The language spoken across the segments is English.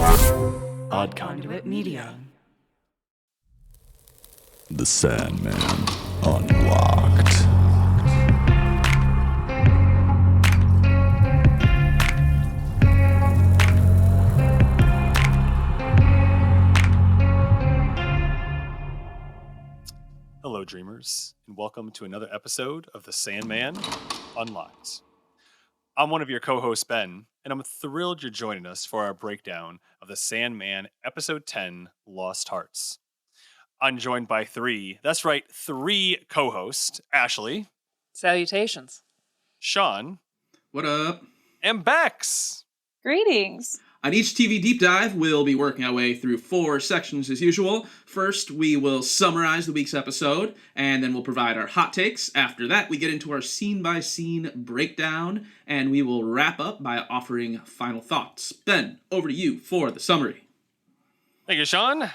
Odd Conduit Media. The Sandman Unlocked. Hello, dreamers, and welcome to another episode of The Sandman Unlocked. I'm one of your co-hosts, Ben, and I'm thrilled you're joining us for our breakdown of The Sandman Episode 10, Lost Hearts. I'm joined by three co-hosts, Ashley, Salutations. Sean, What up? and Bex. Greetings. On each TV Deep Dive, we'll be working our way through 4 sections as usual. First, we will summarize the week's episode, and then we'll provide our hot takes. After that, we get into our scene-by-scene breakdown, and we will wrap up by offering final thoughts. Ben, over to you for the summary. Thank you, Sean.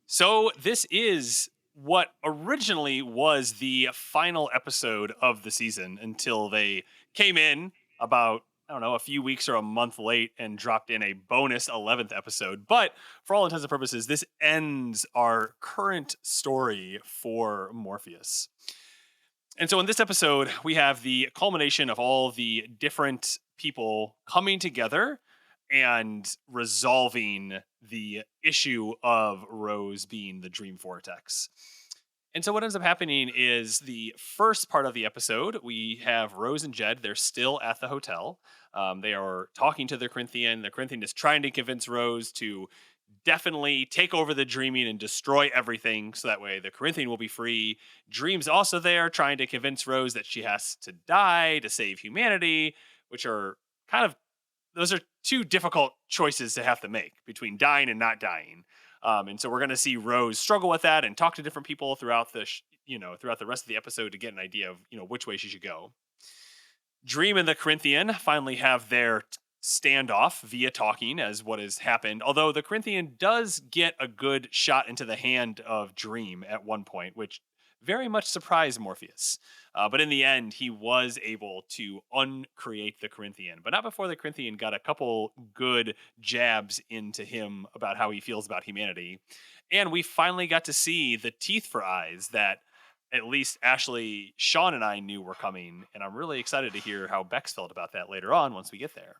So this is what originally was the final episode of the season until they came in about, a few weeks or a month late and dropped in a bonus 11th episode. But for all intents and purposes, this ends our current story for Morpheus. And so in this episode, we have the culmination of all the different people coming together and resolving the issue of Rose being the dream vortex. And so what ends up happening is the first part of the episode, we have Rose and Jed. They're still at the hotel. They are talking to the Corinthian. The Corinthian is trying to convince Rose to definitely take over the dreaming and destroy everything so that way the Corinthian will be free. Dream's also there trying to convince Rose that she has to die to save humanity, which are those are two difficult choices to have to make between dying and not dying. And so we're going to see Rose struggle with that and talk to different people throughout the rest of the episode to get an idea of, which way she should go. Dream and the Corinthian finally have their standoff via talking as what has happened. Although the Corinthian does get a good shot into the hand of Dream at one point, which very much surprised Morpheus. But in the end, he was able to uncreate the Corinthian, but not before the Corinthian got a couple good jabs into him about how he feels about humanity. And we finally got to see the teeth for eyes that at least Ashley, Sean, and I knew were coming. And I'm really excited to hear how Bex felt about that later on once we get there.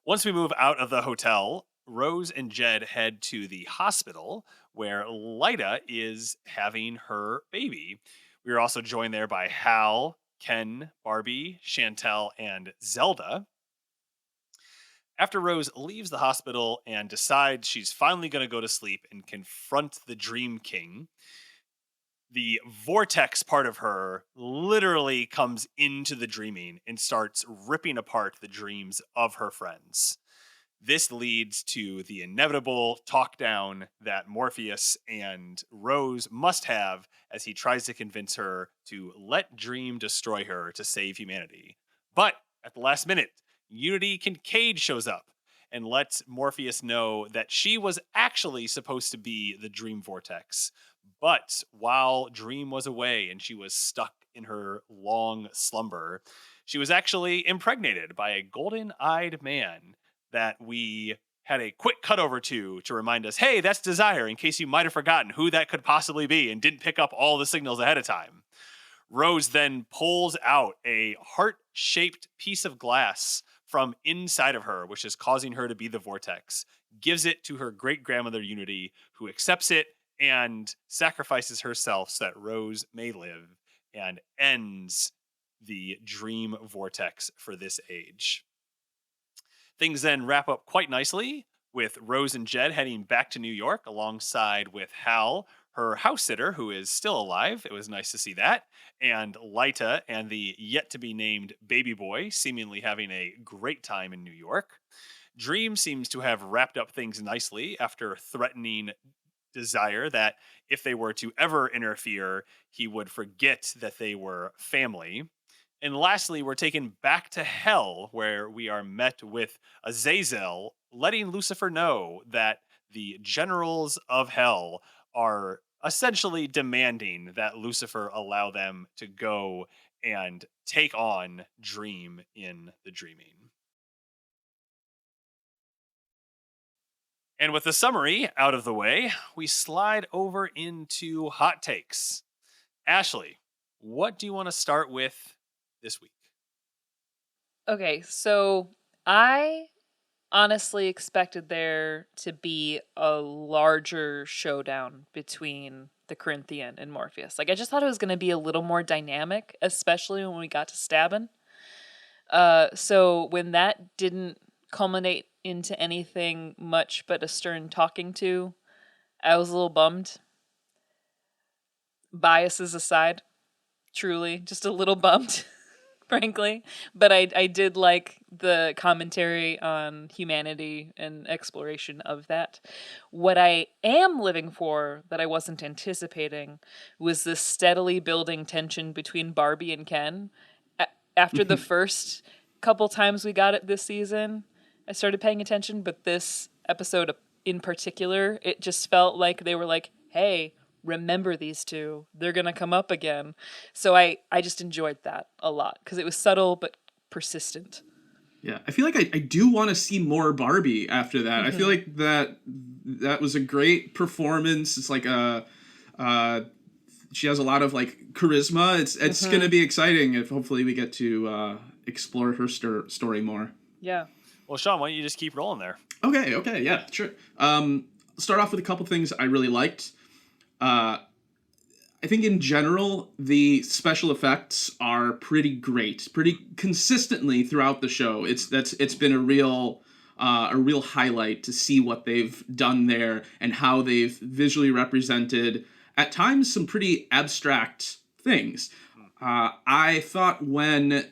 Once we move out of the hotel, Rose and Jed head to the hospital where Lyta is having her baby. We are also joined there by Hal, Ken, Barbie, Chantel, and Zelda. After Rose leaves the hospital and decides she's finally going to go to sleep and confront the Dream King, the vortex part of her literally comes into the dreaming and starts ripping apart the dreams of her friends. This leads to the inevitable talk down that Morpheus and Rose must have as he tries to convince her to let Dream destroy her to save humanity. But at the last minute, Unity Kincaid shows up and lets Morpheus know that she was actually supposed to be the Dream Vortex. But while Dream was away and she was stuck in her long slumber, she was actually impregnated by a golden-eyed man that we had a quick cut over to remind us, hey, that's Desire, in case you might have forgotten who that could possibly be and didn't pick up all the signals ahead of time. Rose then pulls out a heart-shaped piece of glass from inside of her, which is causing her to be the vortex, gives it to her great-grandmother Unity, who accepts it and sacrifices herself so that Rose may live, and ends the dream vortex for this age. Things then wrap up quite nicely with Rose and Jed heading back to New York alongside with Hal, her house sitter, who is still alive. It was nice to see that. And Lyta and the yet-to-be-named baby boy seemingly having a great time in New York. Dream seems to have wrapped up things nicely after threatening Desire that if they were to ever interfere, he would forget that they were family. And lastly, we're taken back to hell, where we are met with Azazel letting Lucifer know that the generals of hell are essentially demanding that Lucifer allow them to go and take on Dream in the dreaming. And with the summary out of the way, we slide over into hot takes. Ashley, what do you want to start with this week? Okay, so I honestly expected there to be a larger showdown between the Corinthian and Morpheus. Like, I just thought it was going to be a little more dynamic, especially when we got to stabbing. So when that didn't culminate into anything much but a stern talking to, I was a little bummed. Biases aside, truly, just a little bummed. Frankly, but I did like the commentary on humanity and exploration of that. What I am living for that I wasn't anticipating was this steadily building tension between Barbie and Ken. After the first couple times we got it this season, I started paying attention, but this episode in particular, it just felt like they were like, hey, remember these two. They're going to come up again. So I just enjoyed that a lot because it was subtle but persistent. Yeah, I feel like I do want to see more Barbie after that. I feel like that was a great performance. It's like she has a lot of like charisma. It's going to be exciting if hopefully we get to explore her story more. Yeah. Well, Sean, why don't you just keep rolling there? Okay, yeah, sure. Start off with a couple things I really liked. I think in general, the special effects are pretty great, pretty consistently throughout the show. It's been a real highlight to see what they've done there and how they've visually represented, at times, some pretty abstract things. I thought when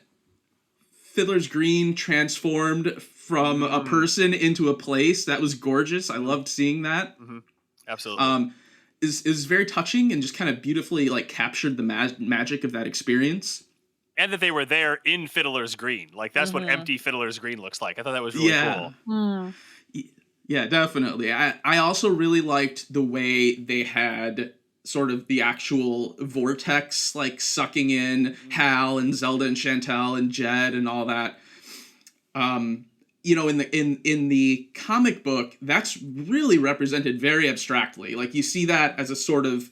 Fiddler's Green transformed from a person into a place, that was gorgeous. I loved seeing that. Mm-hmm. Absolutely. Is very touching and just kind of beautifully like captured the magic of that experience. And that they were there in Fiddler's Green. Like, that's what empty Fiddler's Green looks like. I thought that was really cool. Yeah, definitely. I also really liked the way they had sort of the actual vortex, like sucking in Hal and Zelda and Chantel and Jed and all that. You know, in the comic book, that's really represented very abstractly. Like, you see that as a sort of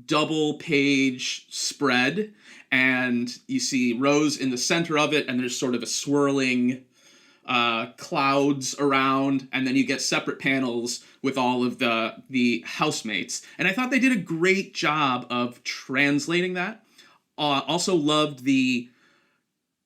double page spread, and you see Rose in the center of it, and there's sort of a swirling clouds around, and then you get separate panels with all of the housemates. And I thought they did a great job of translating that. Also loved the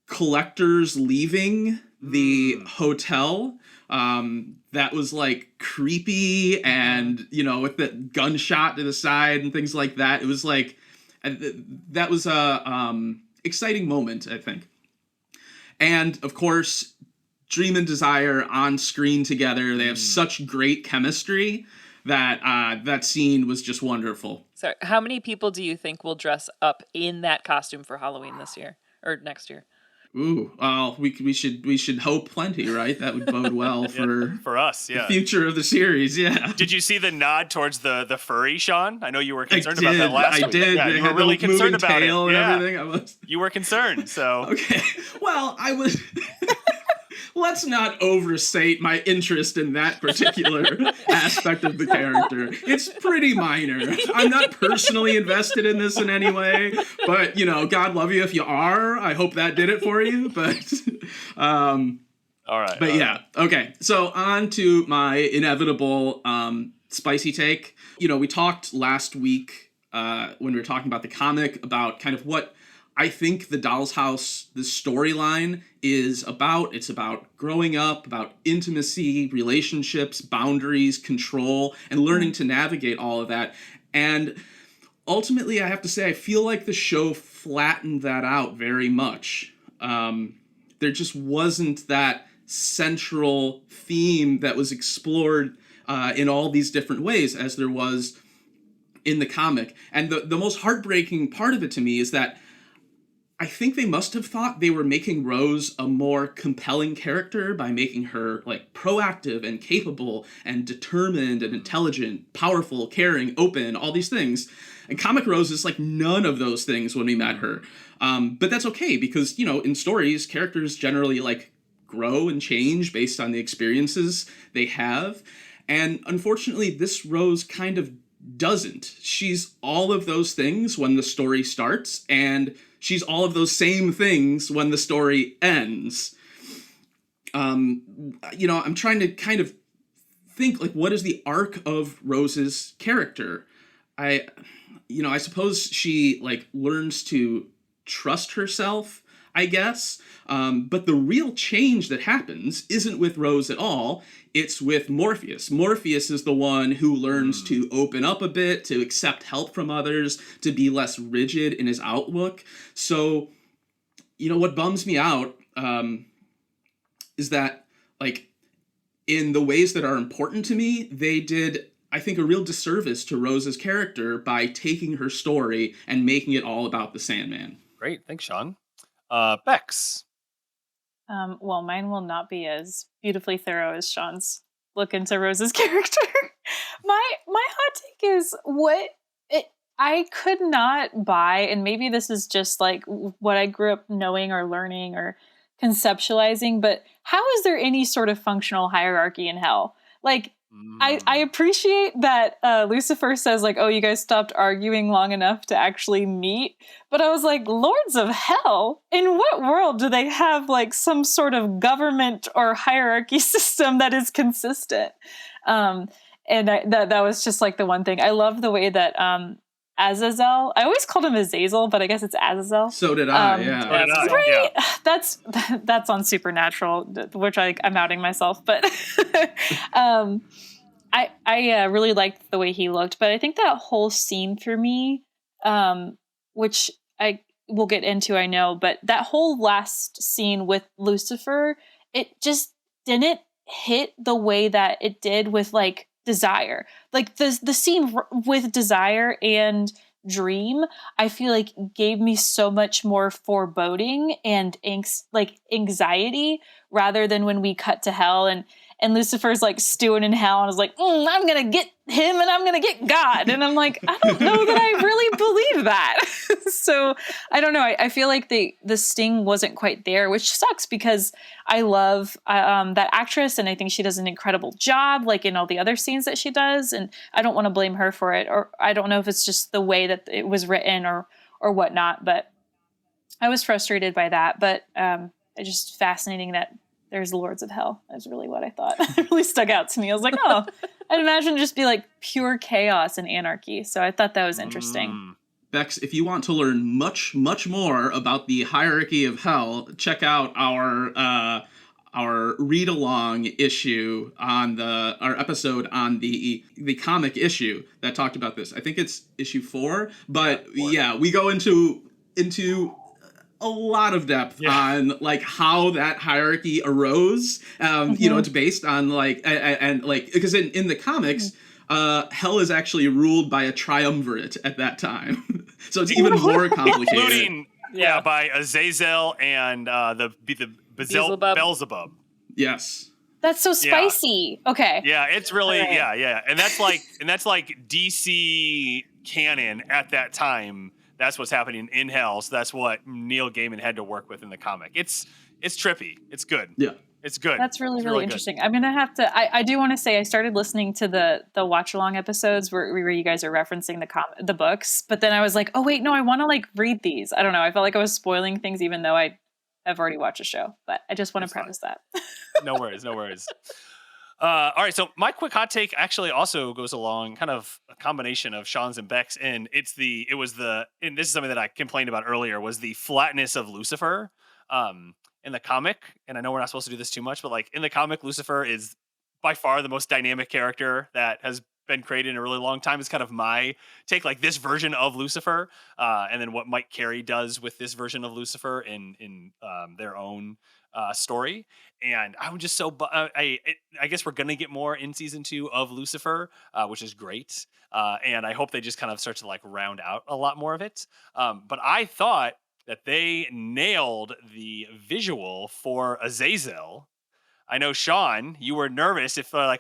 collectors leaving the hotel. That was like creepy, and you know, with the gunshot to the side and things like that. It was like that was a exciting moment, I think. And of course, Dream and Desire on screen together. They have such great chemistry that that scene was just wonderful. So, how many people do you think will dress up in that costume for Halloween this year or next year? Ooh, we should hope plenty, right? That would bode well for us, yeah. The future of the series, yeah. Did you see the nod towards the furry, Sean? I know you were concerned about that last week. I did. Yeah, you were really concerned about it. And everything. You were concerned, so. Okay. Well, I was. Let's not overstate my interest in that particular aspect of the character. It's pretty minor. I'm not personally invested in this in any way, but, you know, God love you if you are. I hope that did it for you, but... all right. But yeah, okay. So on to my inevitable spicy take. You know, we talked last week when we were talking about the comic about kind of what I think the Doll's House, the storyline is about. It's about growing up, about intimacy, relationships, boundaries, control, and learning to navigate all of that. And ultimately, I have to say, I feel like the show flattened that out very much. There just wasn't that central theme that was explored in all these different ways as there was in the comic. And the most heartbreaking part of it to me is that I think they must have thought they were making Rose a more compelling character by making her like proactive and capable and determined and intelligent, powerful, caring, open, all these things. And comic Rose is like none of those things when we met her. But that's okay because, you know, in stories, characters generally like grow and change based on the experiences they have. And unfortunately, this Rose kind of doesn't. She's all of those things when the story starts, and she's all of those same things when the story ends. I'm trying to kind of think, like, what is the arc of Rose's character? I suppose she, like, learns to trust herself, I guess. But the real change that happens isn't with Rose at all. It's with Morpheus. Morpheus is the one who learns to open up a bit, to accept help from others, to be less rigid in his outlook. So, what bums me out is that, like, in the ways that are important to me, they did, I think, a real disservice to Rose's character by taking her story and making it all about the Sandman. Great. Thanks, Sean. Bex. Well, mine will not be as beautifully thorough as Sean's look into Rose's character. My hot take is I could not buy, and maybe this is just like what I grew up knowing or learning or conceptualizing, but how is there any sort of functional hierarchy in hell? Like, I appreciate that Lucifer says, like, oh, you guys stopped arguing long enough to actually meet. But I was like, Lords of Hell? In what world do they have, like, some sort of government or hierarchy system that is consistent? That was just, like, the one thing. I love the way that Azazel, I always called him Azazel, but I guess it's Azazel. So did I, yeah. Right? Yeah. That's on Supernatural, which I'm outing myself, but I really liked the way he looked. But I think that whole scene for me, which I will get into, I know, but that whole last scene with Lucifer, it just didn't hit the way that it did with, like, Desire. Like, the scene with Desire and Dream, I feel like gave me so much more foreboding and anxiety, rather than when we cut to hell and Lucifer's, like, stewing in hell, and I was like, I'm gonna get him and I'm gonna get God, and I'm like, I don't know that I really believe that. So I don't know. I feel like the sting wasn't quite there, which sucks because I love that actress, and I think she does an incredible job, like, in all the other scenes that she does, and I don't want to blame her for it, or I don't know if it's just the way that it was written or whatnot, but I was frustrated by that. But it's just fascinating that there's Lords of Hell. That's really what I thought. It really stuck out to me. I was like, oh, I'd imagine it'd just be like pure chaos and anarchy. So I thought that was interesting. Bex, if you want to learn much, much more about the hierarchy of hell, check out our read-along issue on our episode on the comic issue that talked about this. I think it's issue 4, but yeah, we go into a lot of depth on, like, how that hierarchy arose. It's based on, like, and like, because in the comics, hell is actually ruled by a triumvirate at that time. So it's even more complicated. Including, by Azazel and the Beelzebub. Yes. That's so spicy. Yeah. Okay. Yeah, it's really, right. And that's like DC canon at that time. That's what's happening in hell. So that's what Neil Gaiman had to work with in the comic. It's trippy. It's good. Yeah. It's good. That's really interesting. I'm going to have to, I do want to say I started listening to the watch along episodes where you guys are referencing the books, but then I was like, oh wait, no, I want to, like, read these. I don't know. I felt like I was spoiling things even though I have already watched a show, but I just want to preface that. No worries. All right, so my quick hot take actually also goes along kind of a combination of Sean's and Beck's, and and this is something that I complained about earlier, was the flatness of Lucifer in the comic. And I know we're not supposed to do this too much, but, like, in the comic, Lucifer is by far the most dynamic character that has been created in a really long time. Is kind of my take, like, this version of Lucifer, and then what Mike Carey does with this version of Lucifer in their own story. And I'm just so I guess we're gonna get more in season 2 of Lucifer, which is great, and I hope they just kind of start to, like, round out a lot more of it. But I thought that they nailed the visual for Azazel. I know, Sean, you were nervous if I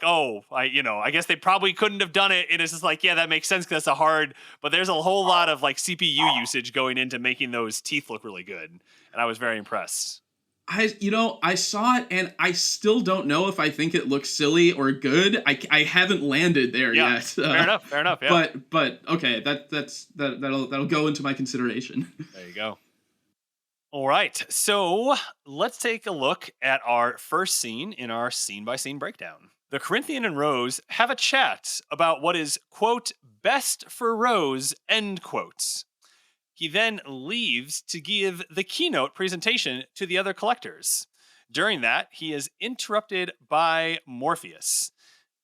guess they probably couldn't have done it. And it's just like, yeah, that makes sense because that's but there's a whole lot of, like, CPU usage going into making those teeth look really good. And I was very impressed. I saw it and I still don't know if I think it looks silly or good. I haven't landed there yet. Fair enough. Yeah. But okay, that'll go into my consideration. There you go. All right. So let's take a look at our first scene in our scene by scene breakdown. The Corinthian and Rose have a chat about what is, quote, best for Rose, end quotes. He then leaves to give the keynote presentation to the other collectors. During that, he is interrupted by Morpheus.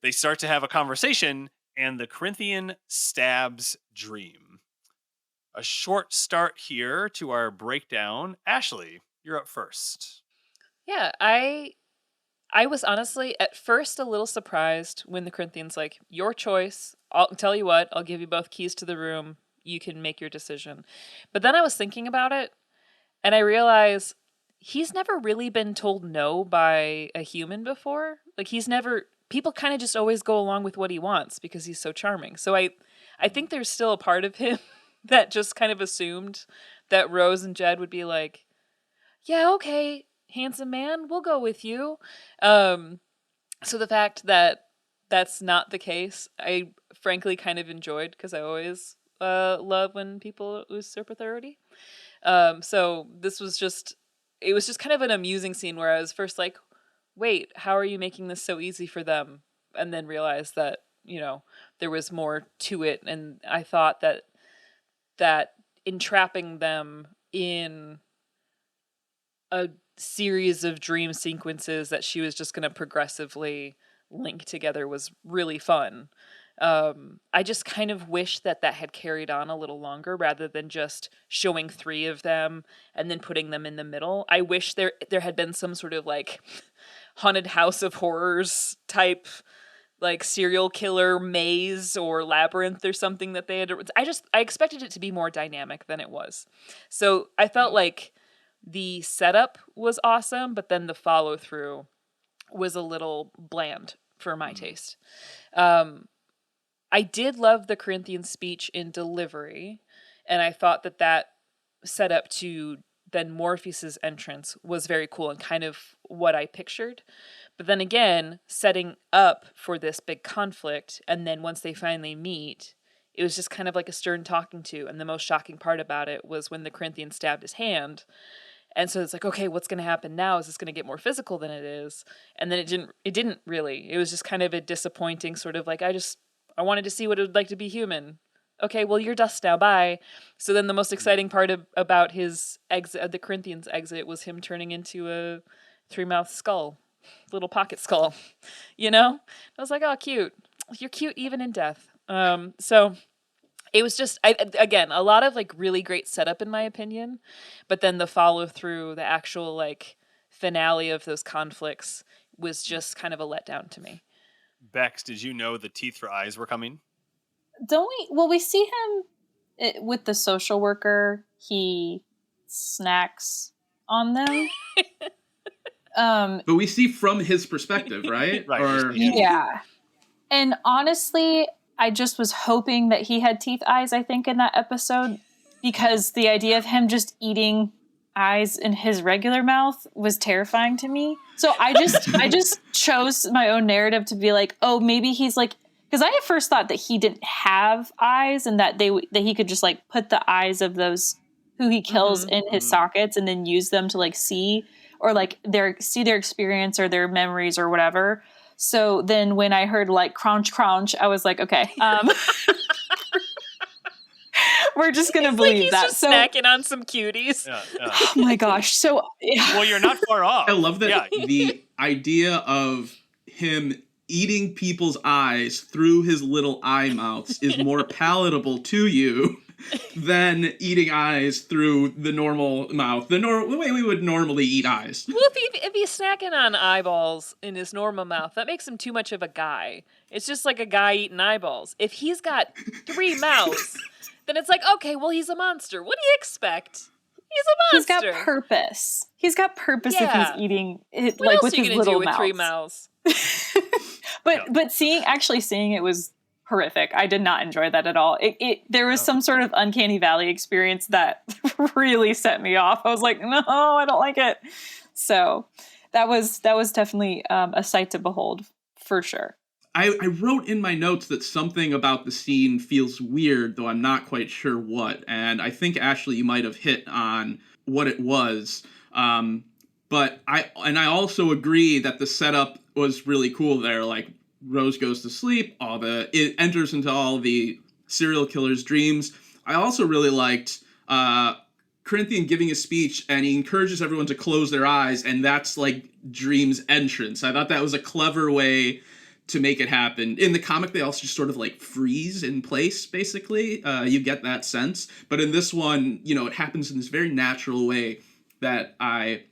They start to have a conversation, and the Corinthian stabs Dream. A short start here to our breakdown. Ashley, you're up first. Yeah, I was honestly at first a little surprised when the Corinthians like, your choice. I'll tell you what, I'll give you both keys to the room. You can make your decision. But then I was thinking about it, and I realized he's never really been told no by a human before. Like, people kind of just always go along with what he wants because he's so charming. So I think there's still a part of him that just kind of assumed that Rose and Jed would be like, yeah, okay, handsome man, we'll go with you. So the fact that that's not the case, I frankly kind of enjoyed, because I always love when people usurp authority. So it was just kind of an amusing scene where I was first like, wait, how are you making this so easy for them? And then realized that, there was more to it. And I thought that entrapping them in a series of dream sequences that she was just going to progressively link together was really fun. I just kind of wish that had carried on a little longer rather than just showing 3 of them and then putting them in the middle. I wish there had been some sort of like haunted house of horrors type, like serial killer maze or labyrinth or something that they had. I expected it to be more dynamic than it was. So I felt like the setup was awesome, but then the follow through was a little bland for my taste. I did love the Corinthian speech in delivery, and I thought that set up to then Morpheus's entrance was very cool and kind of what I pictured. But then again, setting up for this big conflict, and then once they finally meet, it was just kind of like a stern talking to, and the most shocking part about it was when the Corinthian stabbed his hand. And so it's like, okay, what's going to happen now? Is this going to get more physical than it is? And then it didn't really. It was just kind of a disappointing sort of like, I wanted to see what it would like to be human. Okay, well, you're dust now, bye. So then the most exciting part about his exit, the Corinthians' exit, was him turning into a 3-mouth skull, little pocket skull, I was like, oh, cute. You're cute even in death. So it was just, again, a lot of like really great setup in my opinion, but then the follow through, the actual like finale of those conflicts was just kind of a letdown to me. Bex, did you know the teeth for eyes were coming? Don't we? Well, we see him with the social worker. He snacks on them. But we see from his perspective, right? Right. Yeah. And honestly, I just was hoping that he had teeth eyes, I think, in that episode, because the idea of him just eating eyes in his regular mouth was terrifying to me. So I just chose my own narrative to be like, oh, maybe he's like, because I at first thought that he didn't have eyes and that he could just like put the eyes of those who he kills in his sockets and then use them to like see or like see their experience or their memories or whatever. So then when I heard like crunch, I was like, okay, we're just going to believe he's that. Just snacking on some cuties. Yeah. Oh my gosh. So, well, you're not far off. I love that the idea of him eating people's eyes through his little eye mouths is more palatable to you than eating eyes through the normal mouth, the way we would normally eat eyes. Well, if he's snacking on eyeballs in his normal mouth, that makes him too much of a guy. It's just like a guy eating eyeballs. If he's got 3 mouths, then it's like, okay, well, he's a monster. What do you expect? He's a monster. He's got purpose. He's got purpose if he's eating it what like else with are you his gonna little do with 3 mouths. But seeing it was horrific. I did not enjoy that at all. There was some sort of uncanny valley experience that really set me off. I was like, no, I don't like it. So that was definitely a sight to behold, for sure. I wrote in my notes that something about the scene feels weird, though I'm not quite sure what. And I think, Ashley, you might have hit on what it was. But I also agree that the setup was really cool there. Like, Rose goes to sleep, it enters into all the serial killer's dreams. I also really liked Corinthian giving a speech, and he encourages everyone to close their eyes, and that's like Dream's entrance. I thought that was a clever way to make it happen. In the comic, they also just sort of like freeze in place, basically. You get that sense. But in this one, it happens in this very natural way that I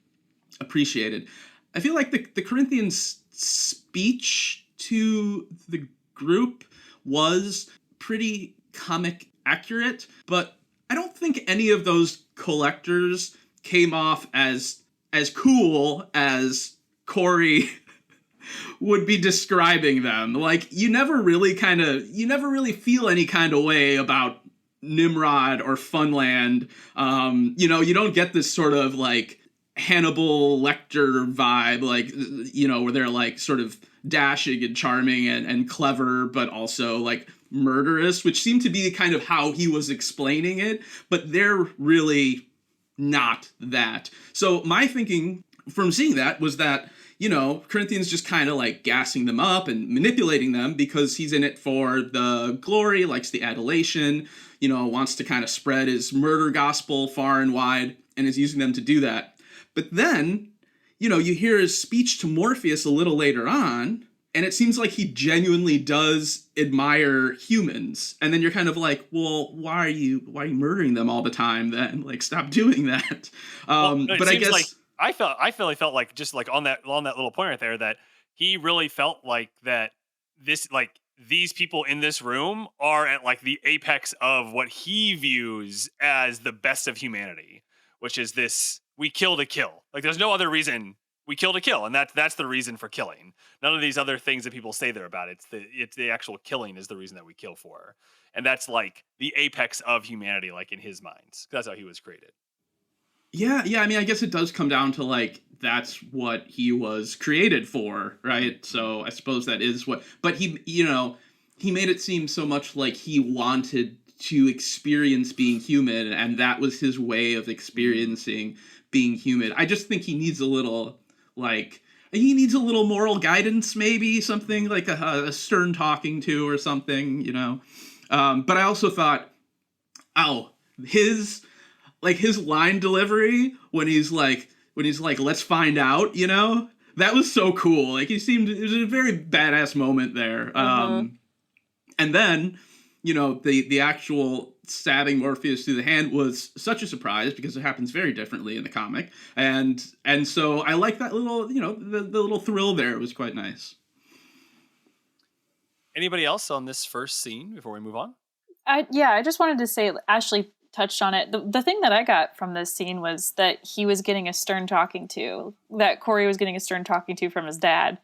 appreciated. I feel like the Corinthians' speech to the group was pretty comic accurate, but I don't think any of those collectors came off as cool as Corey would be describing them. Like, you never really feel any kind of way about Nimrod or Funland. You don't get this sort of like Hannibal Lecter vibe, like, where they're like sort of dashing and charming and clever, but also like murderous, which seemed to be kind of how he was explaining it, but they're really not that. So my thinking from seeing that was that, Corinthian's just kind of like gassing them up and manipulating them because he's in it for the glory, likes the adulation, wants to kind of spread his murder gospel far and wide, and is using them to do that. But then, you hear his speech to Morpheus a little later on, and it seems like he genuinely does admire humans. And then you're kind of like, well, why are you murdering them all the time then? Like, stop doing that. But I guess... like I felt like, just like on that little point right there, that he really felt like that these people in this room are at like the apex of what he views as the best of humanity, which is this: we kill to kill. Like, there's no other reason. We kill to kill, and that's the reason for killing. None of these other things that people say they're about. It's the actual killing is the reason that we kill for, and that's like the apex of humanity, like in his mind. That's how he was created. Yeah. I mean, I guess it does come down to like that's what he was created for, right? So I suppose that is what. But he made it seem so much like he wanted to experience being human, and that was his way of experiencing being human. I just think he needs a little moral guidance, maybe something like a stern talking to or something, But I also thought, his line delivery when he's like, let's find out, that was so cool. Like, it was a very badass moment there. And then, the actual stabbing Morpheus through the hand was such a surprise because it happens very differently in the comic. And so I like that little, the little thrill there. It was quite nice. Anybody else on this first scene before we move on? I just wanted to say, Ashley touched on it. The thing that I got from this scene was that he was getting a stern talking to, that Corey was getting a stern talking to from his dad,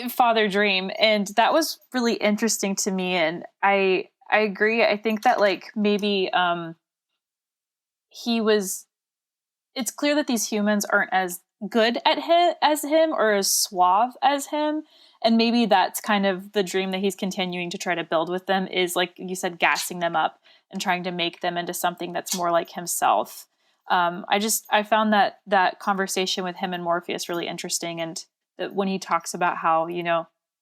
Father Dream. And that was really interesting to me. And I agree. I think that like maybe it's clear that these humans aren't as good at as him or as suave as him. And maybe that's kind of the dream that he's continuing to try to build with them, is, like you said, gassing them up and trying to make them into something that's more like himself. I found that conversation with him and Morpheus really interesting. And that when he talks about how,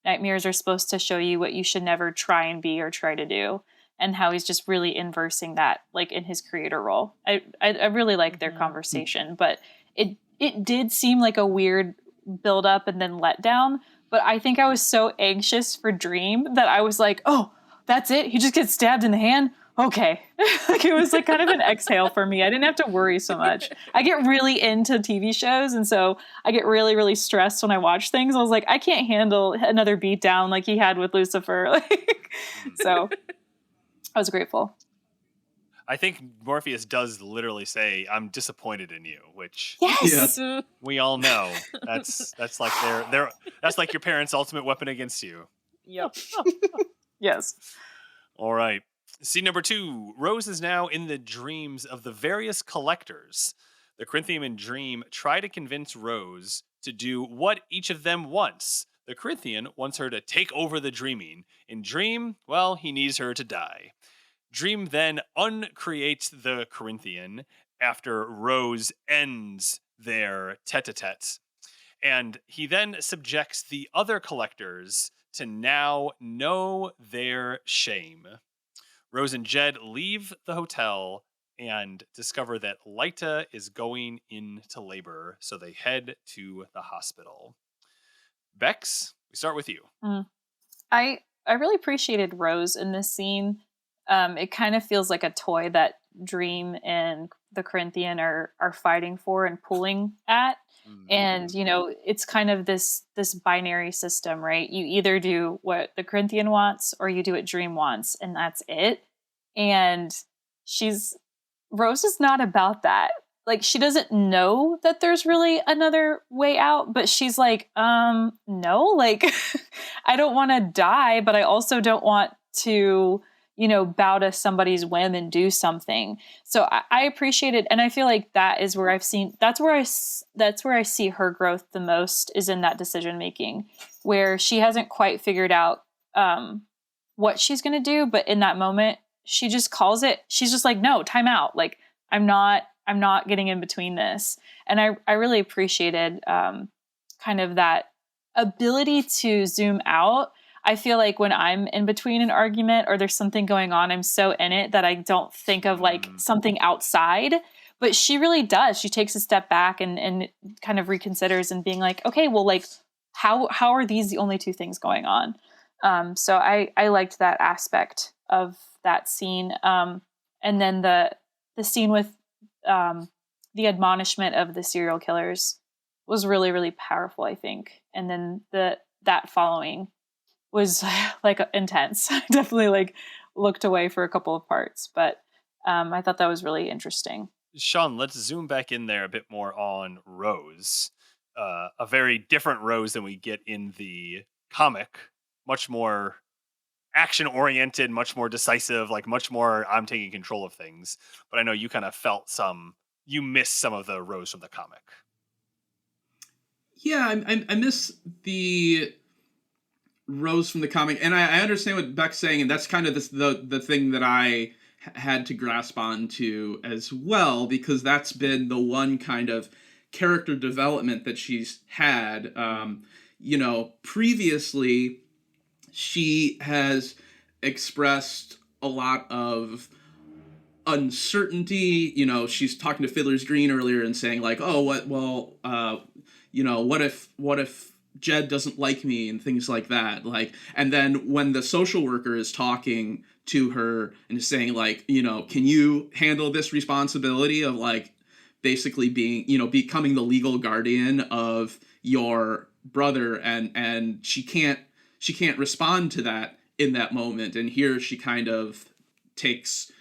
nightmares are supposed to show you what you should never try and be or try to do, and how he's just really inversing that, like, in his creator role. I really like their conversation, but it did seem like a weird build up and then let down. But I think I was so anxious for Dream that I was like, oh, that's it? He just gets stabbed in the hand? Okay. Like, it was like kind of an exhale for me. I didn't have to worry so much. I get really into TV shows, and so I get really, really stressed when I watch things. I was like, I can't handle another beatdown like he had with Lucifer. So I was grateful. I think Morpheus does literally say, "I'm disappointed in you," which we all know. That's like that's like your parents' ultimate weapon against you. Yep. Yes. All right. Scene number 2. Rose is now in the dreams of the various collectors. The Corinthian and Dream try to convince Rose to do what each of them wants. The Corinthian wants her to take over the Dreaming. In Dream, well, he needs her to die. Dream then uncreates the Corinthian after Rose ends their tete-a-tete. And he then subjects the other collectors to now know their shame. Rose and Jed leave the hotel and discover that Lyta is going into labor, so they head to the hospital. Bex, we start with you. I really appreciated Rose in this scene. It kind of feels like a toy that Dream and the Corinthian are fighting for and pulling at. And, you know, it's kind of this binary system, right? You either do what the Corinthian wants or you do what Dream wants, and that's it. And Rose is not about that. Like, she doesn't know that there's really another way out, but she's like, no, like, I don't want to die, but I also don't want to, you know, bow to somebody's whim and do something. So I appreciate it. And I feel like that is where that's where I see her growth the most, is in that decision making, where she hasn't quite figured out what she's going to do. But in that moment, she just calls it, she's just like, no, time out. Like, I'm not getting in between this. And I really appreciated kind of that ability to zoom out. I feel like when I'm in between an argument or there's something going on, I'm so in it that I don't think of like something outside. But she really does. She takes a step back and kind of reconsiders and being like, okay, well, like, how are these the only two things going on? So I liked that aspect of that scene. And then the scene with the admonishment of the serial killers was really, really powerful, I think. And then that following was like intense. I definitely like looked away for a couple of parts, but I thought that was really interesting. Sean, let's zoom back in there a bit more on Rose. A very different Rose than we get in the comic. Much more action-oriented, much more decisive, like much more I'm taking control of things. But I know you kind of you missed some of the Rose from the comic. Yeah, I miss the Rose from the comic, and I understand what Beck's saying, and that's kind of the thing that I had to grasp onto as well, because that's been the one kind of character development that she's had. You know, previously she has expressed a lot of uncertainty. You know, she's talking to Fiddler's Green earlier and saying like, oh, you know, what if Jed doesn't like me and things like that. Like, and then when the social worker is talking to her and is saying like, you know, can you handle this responsibility of like basically being, you know, becoming the legal guardian of your brother, and she can't respond to that in that moment. And here she kind of takes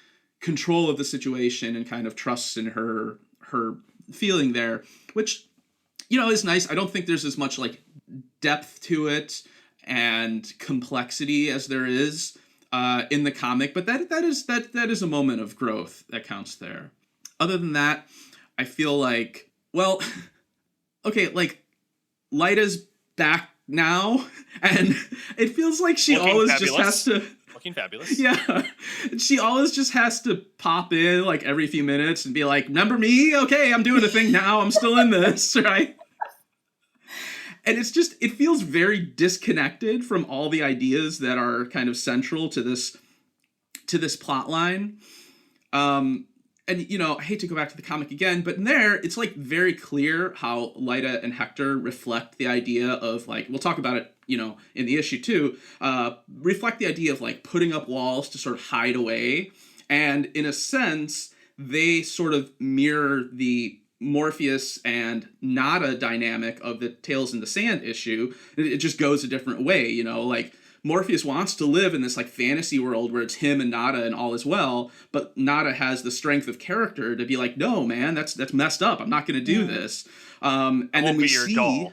control of the situation and kind of trusts in her feeling there, which, you know, is nice. I don't think there's as much like depth to it and complexity as there is in the comic, but that is a moment of growth that counts there. Other than that, I feel like, well, okay, like Lyta's back now, and it feels like she Looking always fabulous. just has to. Looking fabulous. Yeah, she always just has to pop in like every few minutes and be like, "Remember me? Okay, I'm doing the thing now. I'm still in this, right?" And it feels very disconnected from all the ideas that are kind of central to this plot line. And, you know, I hate to go back to the comic again, but in there, it's like very clear how Lyta and Hector reflect the idea of like, we'll talk about it, you know, in the issue too, reflect the idea of like putting up walls to sort of hide away. And in a sense, they sort of mirror the Morpheus and Nada dynamic of the Tales in the Sand issue. It just goes a different way, you know, like Morpheus wants to live in this like fantasy world where it's him and Nada and all is well, but Nada has the strength of character to be like, no, man, that's messed up. I'm not going to do this. And then we see, doll.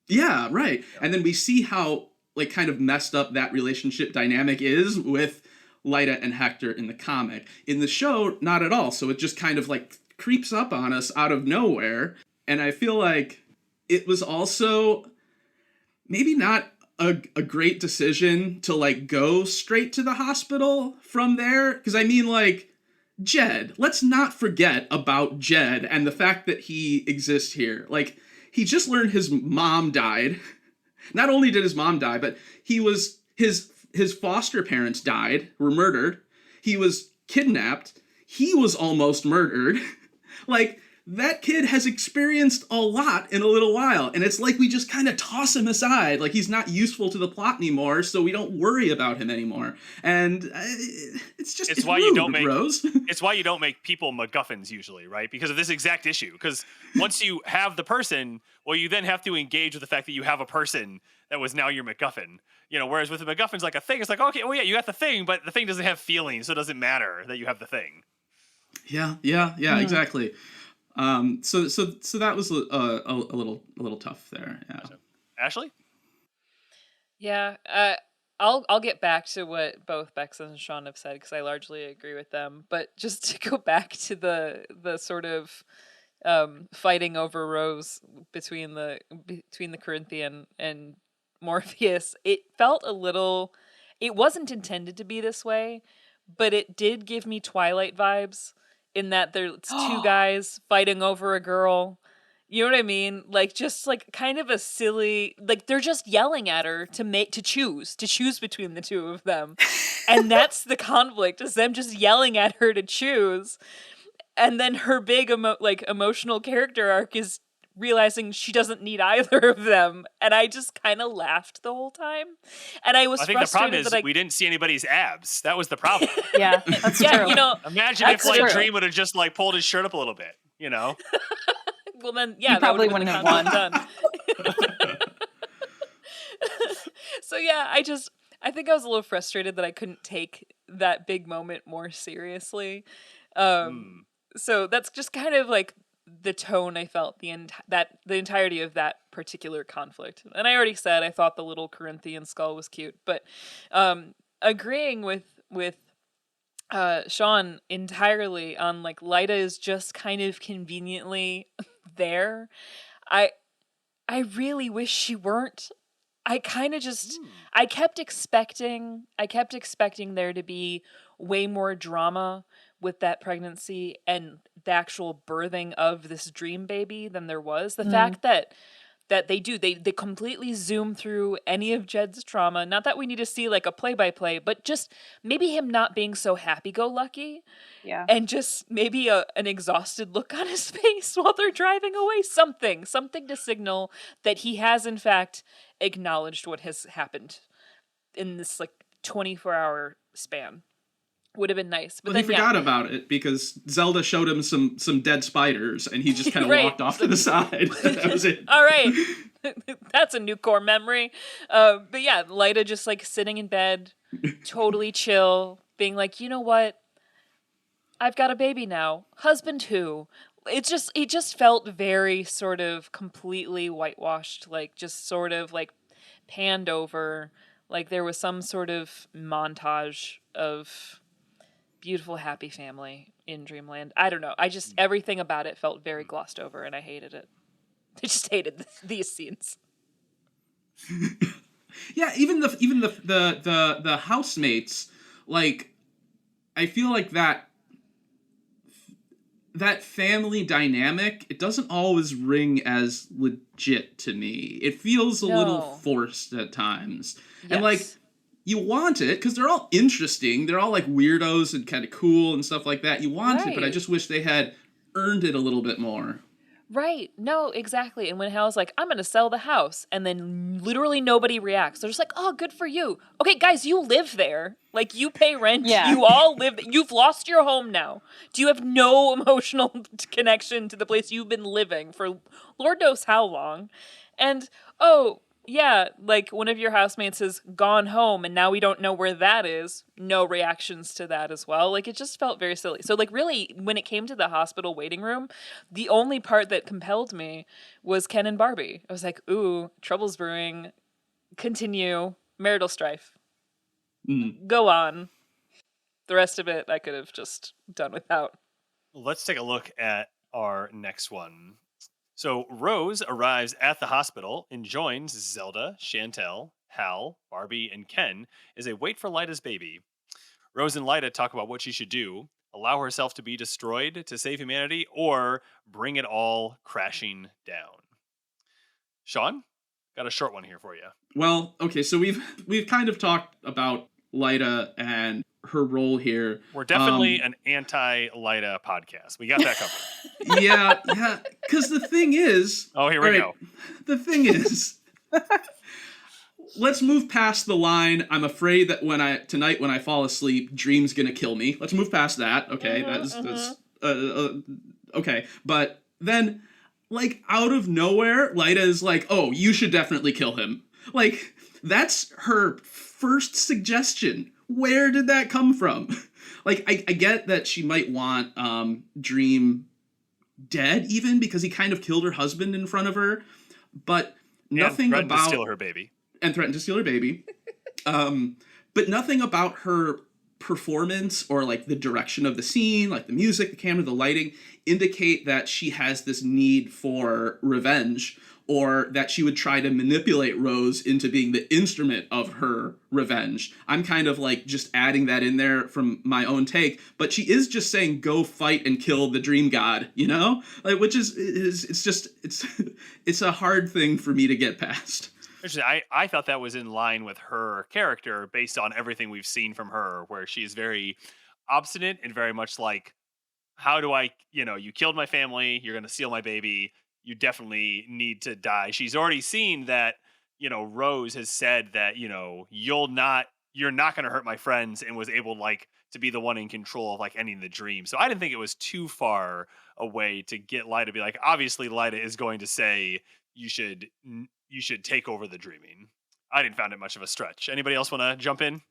Yeah, right. Yeah. And then we see how like kind of messed up that relationship dynamic is with Lyta and Hector in the comic. In the show, not at all. So it just kind of like creeps up on us out of nowhere. And I feel like it was also maybe not a great decision to like go straight to the hospital from there. Because I mean, like, Jed, let's not forget about Jed and the fact that he exists here. Like, he just learned his mom died. Not only did his mom die, but his foster parents died, were murdered. He was kidnapped. He was almost murdered. Like, that kid has experienced a lot in a little while, and it's like we just kind of toss him aside, like he's not useful to the plot anymore, so we don't worry about him anymore. And it's why rude, you don't make Rose. It's why you don't make people MacGuffins usually, right? Because of this exact issue. Because once you have the person, well, you then have to engage with the fact that you have a person that was now your MacGuffin. You know, whereas with the MacGuffin's like a thing, it's like, okay, well, yeah, you got the thing, but the thing doesn't have feelings, so it doesn't matter that you have the thing. Yeah, exactly. So that was a little tough there. Yeah. Ashley? Yeah, I'll get back to what both Bex and Sean have said because I largely agree with them. But just to go back to the sort of fighting over Rose between the Corinthian and Morpheus, it felt a little. It wasn't intended to be this way, but it did give me Twilight vibes in that there's two guys fighting over a girl. You know what I mean? Like, just like kind of a silly, like they're just yelling at her to choose between the two of them. And that's the conflict, is them just yelling at her to choose. And then her big emotional character arc is realizing she doesn't need either of them. And I just kind of laughed the whole time. And I was I think frustrated the problem is we didn't see anybody's abs. That was the problem. Yeah, that's true. You know, Imagine if like Dream would have just like pulled his shirt up a little bit, you know? Well, then, yeah, you probably wouldn't have won. Done. So yeah, I think I was a little frustrated that I couldn't take that big moment more seriously. So that's just kind of like the tone I felt the entirety of that particular conflict. And I already said I thought the little Corinthian skull was cute, but agreeing with Sean entirely on like Lyta is just kind of conveniently there. I really wish she weren't. I kind of just I kept expecting there to be way more drama with that pregnancy and the actual birthing of this dream baby than there was. The fact that they completely zoom through any of Jed's trauma. Not that we need to see like a play-by-play, but just maybe him not being so happy-go-lucky. Yeah. And just maybe an exhausted look on his face while they're driving away. Something to signal that he has in fact acknowledged what has happened in this like 24-hour span. Would have been nice. But well, he forgot about it because Zelda showed him some dead spiders and he just kind of walked off to the side. That was it. All right. That's a new core memory. But yeah, Lyta just like sitting in bed, totally chill, being like, you know what? I've got a baby now. Husband who? It just felt very sort of completely whitewashed, like just sort of like panned over. Like there was some sort of montage of beautiful, happy family in Dreamland. I don't know. Everything about it felt very glossed over, and I hated it. I just hated these scenes. Yeah, even the housemates, like, I feel like that family dynamic, it doesn't always ring as legit to me. It feels a little forced at times. Yes. And like, you want it, because they're all interesting. They're all, like, weirdos and kind of cool and stuff like that. You want it, but I just wish they had earned it a little bit more. Right. No, exactly. And when Hal's like, I'm going to sell the house, and then literally nobody reacts. They're just like, oh, good for you. Okay, guys, you live there. Like, you pay rent. Yeah. You all live. You've lost your home now. Do you have no emotional connection to the place you've been living for Lord knows how long? And, yeah, like one of your housemates has gone home and now we don't know where that is. No reactions to that as well. Like, it just felt very silly. So, like, really, when it came to the hospital waiting room, the only part that compelled me was Ken and Barbie. I was like, ooh, trouble's brewing. Continue. Marital strife. Go on. The rest of it I could have just done without. Let's take a look at our next one. So Rose arrives at the hospital and joins Zelda, Chantel, Hal, Barbie, and Ken as they wait for Lyta's baby. Rose and Lyta talk about what she should do: allow herself to be destroyed to save humanity, or bring it all crashing down. Sean, got a short one here for you. Well, okay, so we've kind of talked about Lyta and her role here. We're definitely an anti-Lyta podcast. We got that covered. Yeah, because the thing is... Oh, here we go. The thing is... Let's move past the line, I'm afraid that tonight when I fall asleep, Dream's gonna kill me. Let's move past that, okay? That's okay. But then, like, out of nowhere, Lyta is like, oh, you should definitely kill him. Like, that's her first suggestion. Where did that come from? Like, I get that she might want Dream dead, even, because he kind of killed her husband in front of her, but nothing and about... to steal her baby. And threatened to steal her baby. But nothing about her performance or like the direction of the scene, like the music, the camera, the lighting, indicate that she has this need for revenge, or that she would try to manipulate Rose into being the instrument of her revenge. I'm kind of like just adding that in there from my own take, but she is just saying, go fight and kill the dream god, you know? Like, which is it's a hard thing for me to get past. I thought that was in line with her character based on everything we've seen from her, where she's very obstinate and very much like, how do I, you killed my family, you're going to steal my baby, you definitely need to die. She's already seen that, Rose has said that, you're not going to hurt my friends, and was able to be the one in control of ending the dream. So I didn't think it was too far away to get Lyta to be like, obviously Lyta is going to say you should take over the dreaming. I didn't find it much of a stretch. Anybody else want to jump in?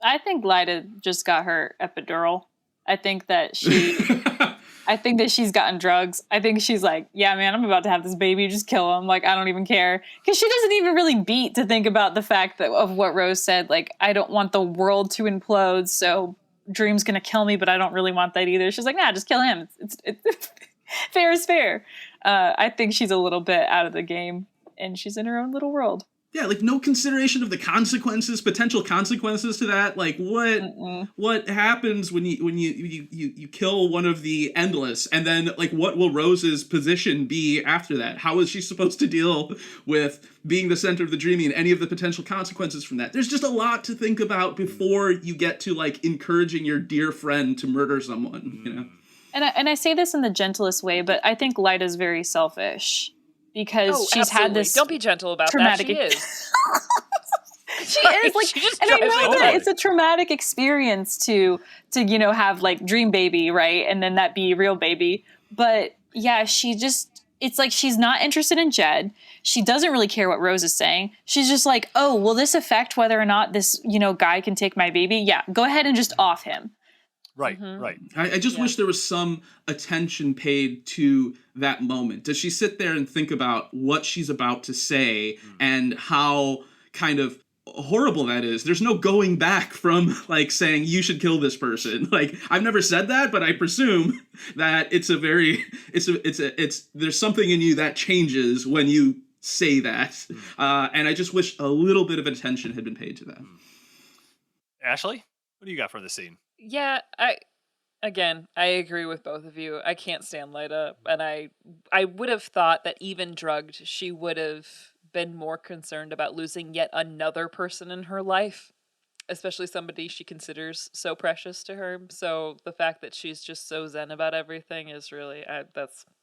I think Lyta just got her epidural. I think that she's gotten drugs. I think she's like, yeah, man, I'm about to have this baby. Just kill him. Like, I don't even care. Because she doesn't even really beat to think about the fact of what Rose said. Like, I don't want the world to implode, so Dream's going to kill me, but I don't really want that either. She's like, nah, just kill him. It's fair is fair. I think she's a little bit out of the game, and she's in her own little world. Yeah, like no consideration of the consequences, potential consequences to that. Like what happens when you kill one of the endless, and then like what will Rose's position be after that? How is she supposed to deal with being the center of the dreaming and any of the potential consequences from that? There's just a lot to think about before you get to like encouraging your dear friend to murder someone, And I say this in the gentlest way, but I think Lyta's very selfish. Because she's absolutely. had this. Don't be gentle about traumatic that. She is. She is like, and I know that it's a traumatic experience to have like dream baby, right, and then that be real baby. But yeah, it's like she's not interested in Jed. She doesn't really care what Rose is saying. She's just like, oh, will this affect whether or not this guy can take my baby? Yeah, go ahead and just off him. Right, right. I just wish there was some attention paid to that moment. Does she sit there and think about what she's about to say and how kind of horrible that is? There's no going back from like saying you should kill this person. Like, I've never said that, but I presume that there's something in you that changes when you say that. And I just wish a little bit of attention had been paid to that. Ashley, what do you got for the scene? Yeah, I agree with both of you. I can't stand Lyta, and I would have thought that even drugged, she would have been more concerned about losing yet another person in her life, especially somebody she considers so precious to her. So the fact that she's just so zen about everything is really,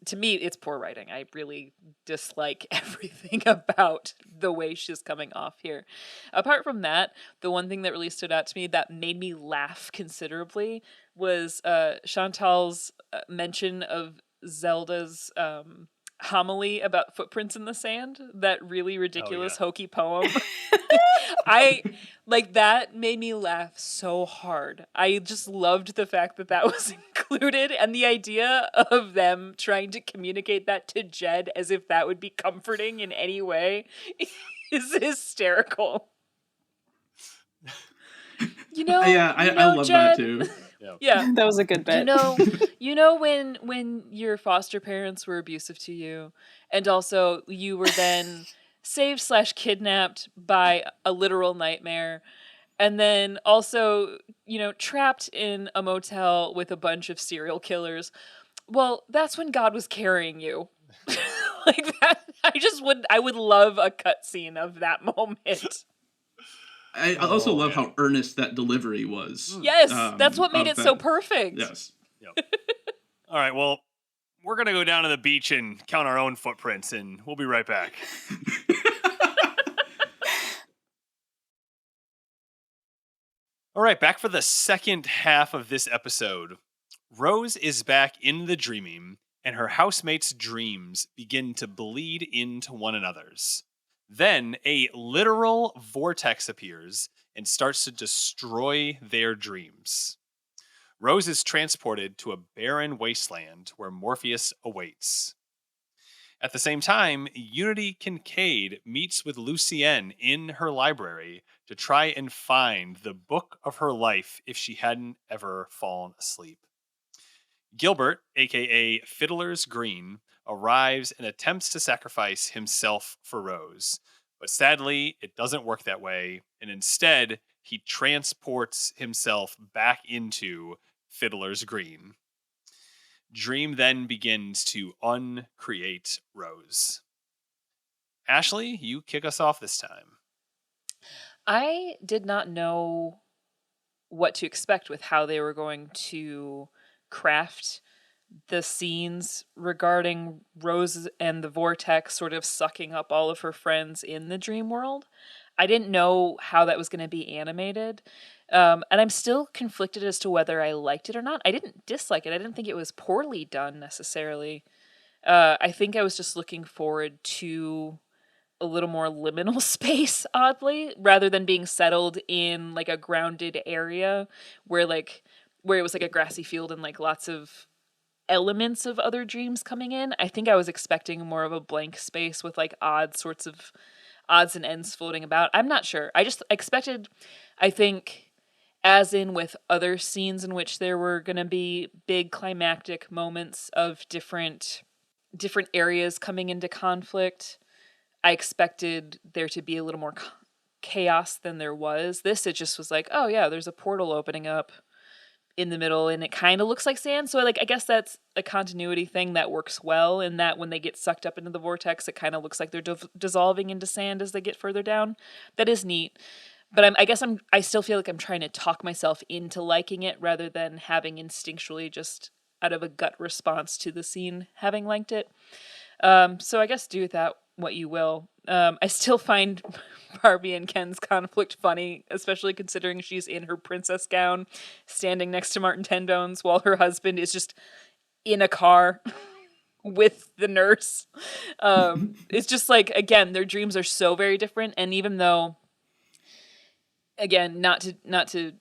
to me, it's poor writing. I really dislike everything about the way she's coming off here. Apart from that, the one thing that really stood out to me that made me laugh considerably was Chantal's mention of Zelda's homily about footprints in the sand, that really ridiculous hokey poem. That made me laugh so hard. I just loved the fact that was included, and the idea of them trying to communicate that to Jed as if that would be comforting in any way is hysterical. I love Jed, that too. Yeah. That was a good bit. You know when your foster parents were abusive to you, and also you were then saved/kidnapped by a literal nightmare, and then also, trapped in a motel with a bunch of serial killers. Well, that's when God was carrying you. Like that. I would love a cutscene of that moment. I also love how earnest that delivery was. Yes, that's what made it so that. perfect. Yes. Yep. All right, well, we're going to go down to the beach and count our own footprints, and we'll be right back. All right, back for the second half of this episode. Rose is back in the dreaming, and her housemates' dreams begin to bleed into one another's. Then a literal vortex appears and starts to destroy their dreams. Rose is transported to a barren wasteland where Morpheus awaits. At the same time, Unity Kincaid meets with Lucienne in her library to try and find the book of her life if she hadn't ever fallen asleep. Gilbert, aka Fiddler's Green, arrives and attempts to sacrifice himself for Rose. But sadly, it doesn't work that way, and instead, he transports himself back into Fiddler's Green. Dream then begins to uncreate Rose. Ashley, you kick us off this time. I did not know what to expect with how they were going to craft the scenes regarding Rose and the vortex sort of sucking up all of her friends in the dream world. I didn't know how that was going to be animated. And I'm still conflicted as to whether I liked it or not. I didn't dislike it. I didn't think it was poorly done necessarily. I think I was just looking forward to a little more liminal space, oddly, rather than being settled in like a grounded area where it was like a grassy field and like lots of elements of other dreams coming in. I think I was expecting more of a blank space with like odds and ends floating about. I'm not sure. I just expected, I think, as in with other scenes in which there were going to be big climactic moments of different areas coming into conflict, I expected there to be a little more chaos than there was. This, it just was like, oh yeah, there's a portal opening up in the middle and it kind of looks like sand. So I guess that's a continuity thing that works well, in that when they get sucked up into the vortex, it kind of looks like they're dissolving into sand as they get further down. That is neat. But I still feel like I'm trying to talk myself into liking it rather than having instinctually, just out of a gut response to the scene, having liked it. So I guess do with that what you will. I still find Barbie and Ken's conflict funny, especially considering she's in her princess gown, standing next to Martin Tenbones while her husband is just in a car with the nurse. It's just like, again, their dreams are so very different. And even though, again, not to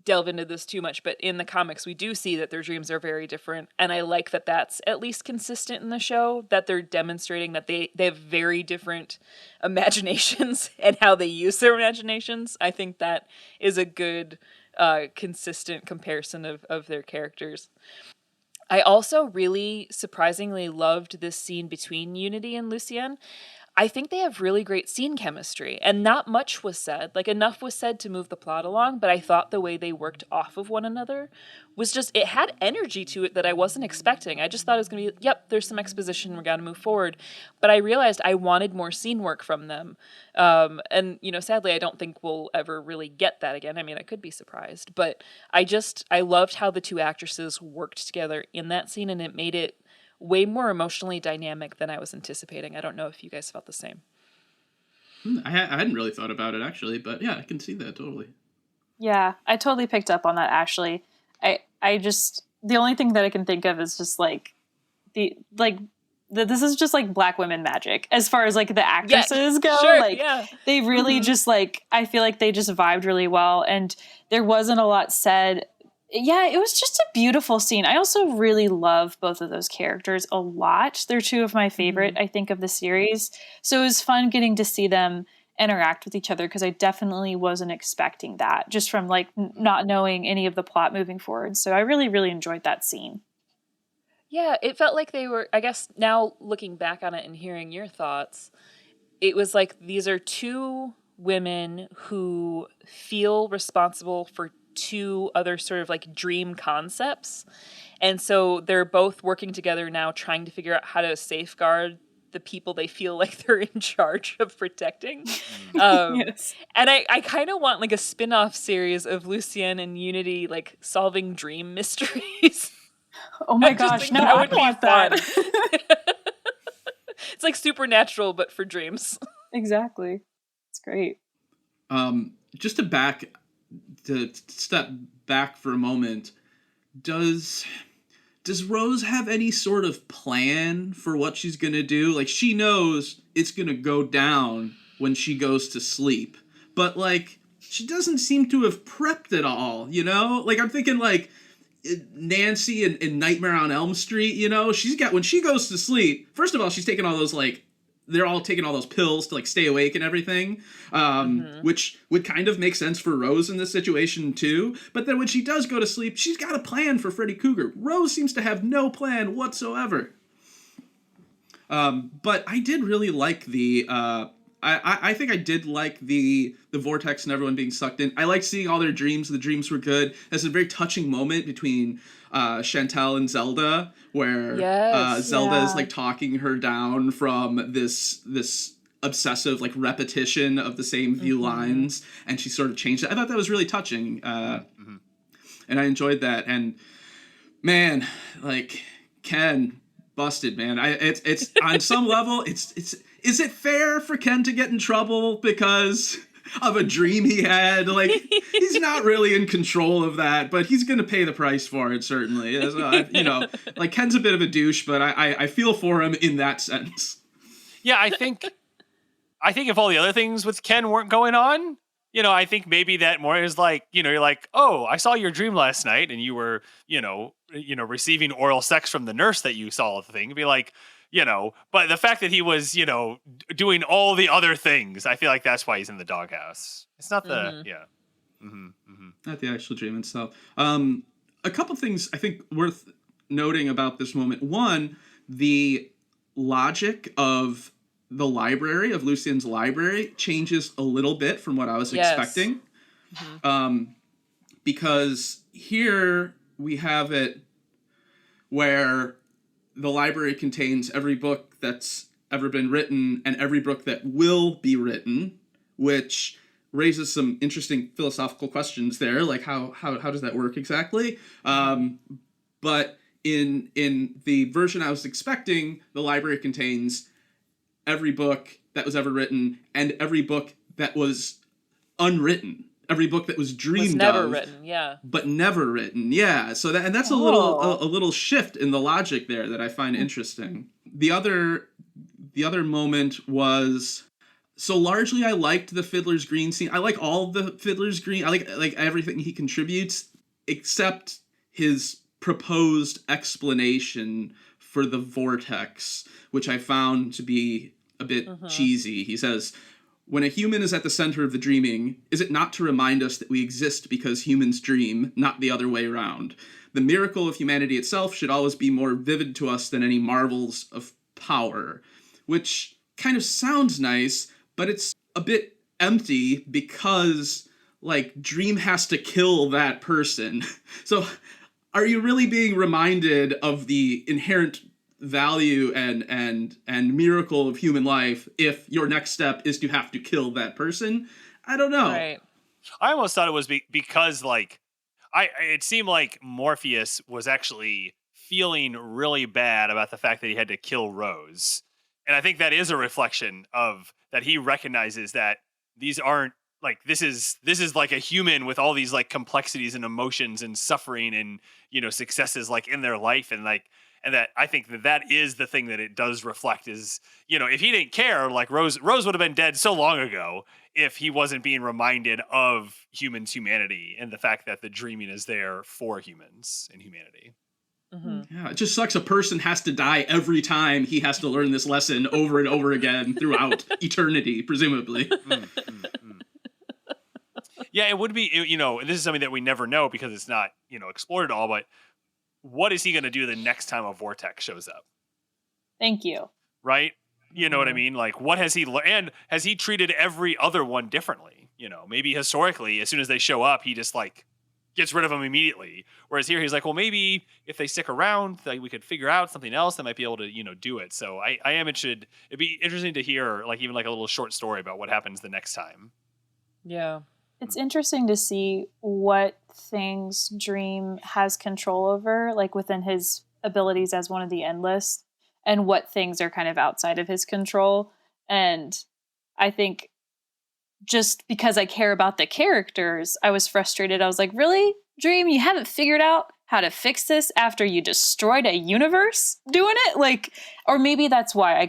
delve into this too much, but in the comics we do see that their dreams are very different, and I like that that's at least consistent in the show, that they're demonstrating that they have very different imaginations and how they use their imaginations. I think that is a good consistent comparison of their characters. I also really surprisingly loved this scene between Unity and Lucienne. I think they have really great scene chemistry, and not much was said. Like, enough was said to move the plot along, but I thought the way they worked off of one another was just, it had energy to it that I wasn't expecting. I just thought it was going to be, yep, there's some exposition, we got to move forward. But I realized I wanted more scene work from them. And, sadly, I don't think we'll ever really get that again. I mean, I could be surprised, but I loved how the two actresses worked together in that scene, and it made it way more emotionally dynamic than I was anticipating. I don't know if you guys felt the same. I hadn't really thought about it, actually, but yeah, I can see that totally. Yeah, I totally picked up on that, Ashley. I just, the only thing that I can think of is just this is just like Black women magic as far as like the actresses go. Sure, they really just I feel like they just vibed really well, and there wasn't a lot said. Yeah, it was just a beautiful scene. I also really love both of those characters a lot. They're two of my favorite, I think, of the series. So it was fun getting to see them interact with each other, because I definitely wasn't expecting that just from like not knowing any of the plot moving forward. So I really, really enjoyed that scene. Yeah, it felt like they were, I guess now looking back on it and hearing your thoughts, it was like these are two women who feel responsible for two other sort of like dream concepts. And so they're both working together now trying to figure out how to safeguard the people they feel like they're in charge of protecting. Yes. And I kind of want like a spin-off series of Lucienne and Unity like solving dream mysteries. Oh my I just gosh, think no, that I would be want that. It's like Supernatural, but for dreams. Exactly. It's great. Just to step back for a moment, does Rose have any sort of plan for what she's gonna do? Like, she knows it's gonna go down when she goes to sleep, but like, she doesn't seem to have prepped at all, you know? Like, I'm thinking like Nancy in Nightmare on Elm Street, you know? When she goes to sleep, first of all, she's taking all those like, they're all taking all those pills to like stay awake and everything, which would kind of make sense for Rose in this situation too. But then when she does go to sleep, she's got a plan for Freddy Krueger. Rose seems to have no plan whatsoever. But I did really like I think I did like the vortex and everyone being sucked in. I liked seeing all their dreams. The dreams were good. There's a very touching moment between Chantal and Zelda, where Zelda is like talking her down from this obsessive like repetition of the same few lines, and she sort of changed it. I thought that was really touching, and I enjoyed that. And man, like Ken busted, man. It's on some level, it's. Is it fair for Ken to get in trouble because of a dream he had? Like, he's not really in control of that, but he's going to pay the price for it, certainly. You know, like, Ken's a bit of a douche, but I feel for him in that sense. Yeah, I think if all the other things with Ken weren't going on, you know, I think maybe that more is like, you know, you're like, oh, I saw your dream last night and you were, you know, receiving oral sex from the nurse that you saw the thing. Be like, you know, but the fact that he was, you know, doing all the other things, I feel like that's why he's in the doghouse. It's not the, Not the actual dream itself. A couple things I think worth noting about this moment. One, the logic of the library, of Lucien's library, changes a little bit from what I was expecting. Because here we have it where the library contains every book that's ever been written and every book that will be written, which raises some interesting philosophical questions there, like how does that work exactly? But in the version I was expecting, the library contains every book that was ever written and every book that was unwritten. Every book that was dreamed never of, written, but never written, yeah. So that's a little shift in the logic there that I find interesting. The other moment was, so largely I liked the Fiddler's Green scene. I like all the Fiddler's Green. I like everything he contributes, except his proposed explanation for the vortex, which I found to be a bit cheesy. He says, when a human is at the center of the dreaming, is it not to remind us that we exist because humans dream, not the other way around? The miracle of humanity itself should always be more vivid to us than any marvels of power. Which kind of sounds nice, but it's a bit empty because, like, dream has to kill that person. So, are you really being reminded of the inherent value and miracle of human life if your next step is to have to kill that person? I don't know. Right. I almost thought it was because like it seemed like Morpheus was actually feeling really bad about the fact that he had to kill Rose. And I think that is a reflection of that he recognizes that these aren't like this is like a human with all these like complexities and emotions and suffering and, you know, successes like in their life, and like, and that I think that is the thing that it does reflect is, you know, if he didn't care, like Rose would have been dead so long ago if he wasn't being reminded of humans' humanity and the fact that the dreaming is there for humans and humanity. Yeah, it just sucks a person has to die every time he has to learn this lesson over and over again throughout eternity, presumably. Yeah, it would be, this is something that we never know because it's not, explored at all, but what is he going to do the next time a vortex shows up? Thank you. Right? You know what I mean? Like, what has he learned? And has he treated every other one differently? Maybe historically, as soon as they show up, he just like gets rid of them immediately. Whereas here, he's like, well, maybe if they stick around, like, we could figure out something else that might be able to, do it. So I am interested. It'd be interesting to hear, like, even like a little short story about what happens the next time. Yeah. It's interesting to see what things Dream has control over, like within his abilities as one of the Endless, and what things are kind of outside of his control. And I think just because I care about the characters, I was frustrated. I was like, really, Dream, you haven't figured out how to fix this after you destroyed a universe doing it? Like, or maybe that's why